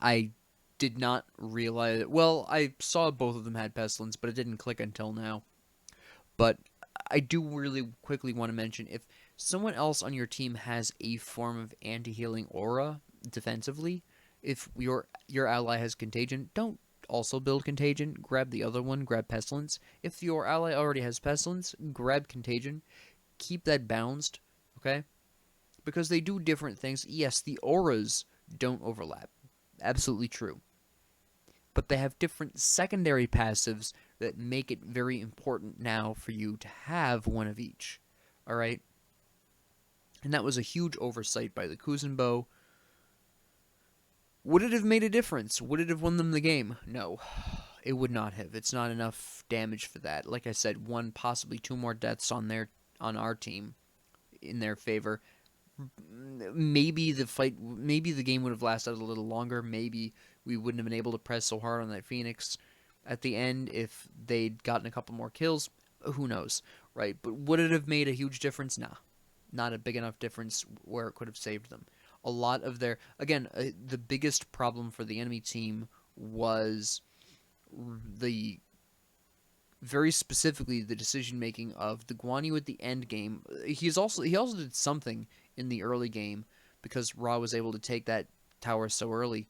Speaker 1: I did not realize it. Well, I saw both of them had Pestilence, but it didn't click until now. But I do really quickly want to mention, if someone else on your team has a form of anti-healing aura defensively, if your ally has Contagion, don't also build Contagion. Grab the other one, grab Pestilence. If your ally already has Pestilence, grab Contagion. Keep that balanced, okay? Because they do different things. Yes, the auras don't overlap. Absolutely true. But they have different secondary passives that make it very important now for you to have one of each. Alright? And that was a huge oversight by the Kuzenbo. Would it have made a difference? Would it have won them the game? No. It would not have. It's not enough damage for that. Like I said, 1, possibly 2 more deaths on our team in their favor. Maybe the game would have lasted a little longer. Maybe we wouldn't have been able to press so hard on that Phoenix at the end if they'd gotten a couple more kills. Who knows, right? But would it have made a huge difference? Nah. Not a big enough difference where it could have saved them. A lot of their... Again, the biggest problem for the enemy team was very specifically the decision-making of the Guan Yu at the end game. He also did something in the early game because Ra was able to take that tower so early.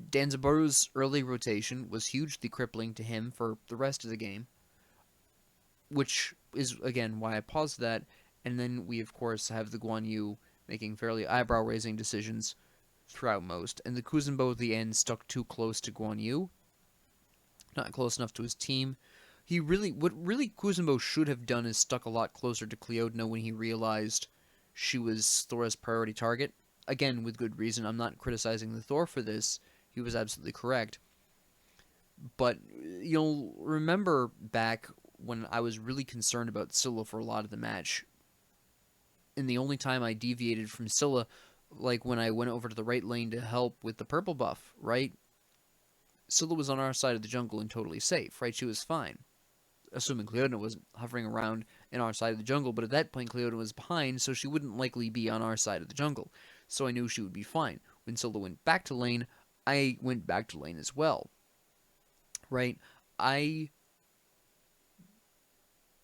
Speaker 1: Danzaburu's early rotation was hugely crippling to him for the rest of the game, which is, again, why I paused that. And then we, of course, have the Guan Yu making fairly eyebrow-raising decisions throughout most. And the Kuzenbo at the end stuck too close to Guan Yu. Not close enough to his team. What Kuzenbo should have done is stuck a lot closer to Cleodna when he realized she was Thor's priority target. Again, with good reason. I'm not criticizing the Thor for this. He was absolutely correct. But you'll remember back when I was really concerned about Scylla for a lot of the match. And the only time I deviated from Scylla, like when I went over to the right lane to help with the purple buff, right? Scylla was on our side of the jungle and totally safe, right? She was fine. Assuming Cleodna wasn't hovering around in our side of the jungle, but at that point Cleodna was behind, so she wouldn't likely be on our side of the jungle. So I knew she would be fine. When Scylla went back to lane, I went back to lane as well. Right? I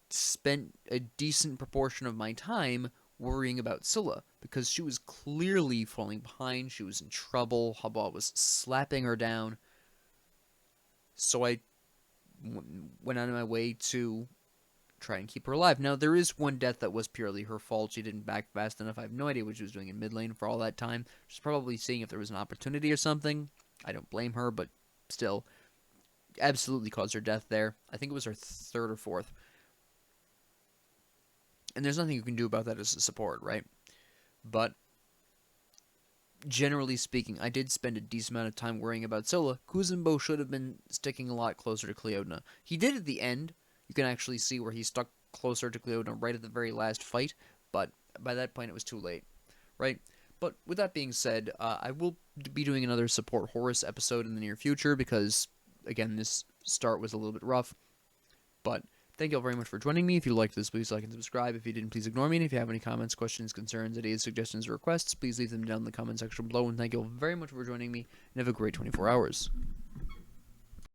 Speaker 1: spent a decent proportion of my time worrying about Scylla, because she was clearly falling behind, she was in trouble, Habba was slapping her down. So I went out of my way to try and keep her alive. Now, there is one death that was purely her fault. She didn't back fast enough. I have no idea what she was doing in mid lane for all that time. She's probably seeing if there was an opportunity or something. I don't blame her, but still, absolutely caused her death there. I think it was her 3rd or 4th. And there's nothing you can do about that as a support, right? But generally speaking, I did spend a decent amount of time worrying about Scylla. Kuzenbo should have been sticking a lot closer to Cleodna. He did at the end. You can actually see where he stuck closer to Cleodna right at the very last fight, but by that point it was too late, right? But with that being said, I will be doing another Support Horus episode in the near future because, again, this start was a little bit rough. But thank you all very much for joining me. If you liked this, please like and subscribe. If you didn't, please ignore me. And if you have any comments, questions, concerns, ideas, suggestions, or requests, please leave them down in the comment section below. And thank you all very much for joining me, and have a great 24 hours.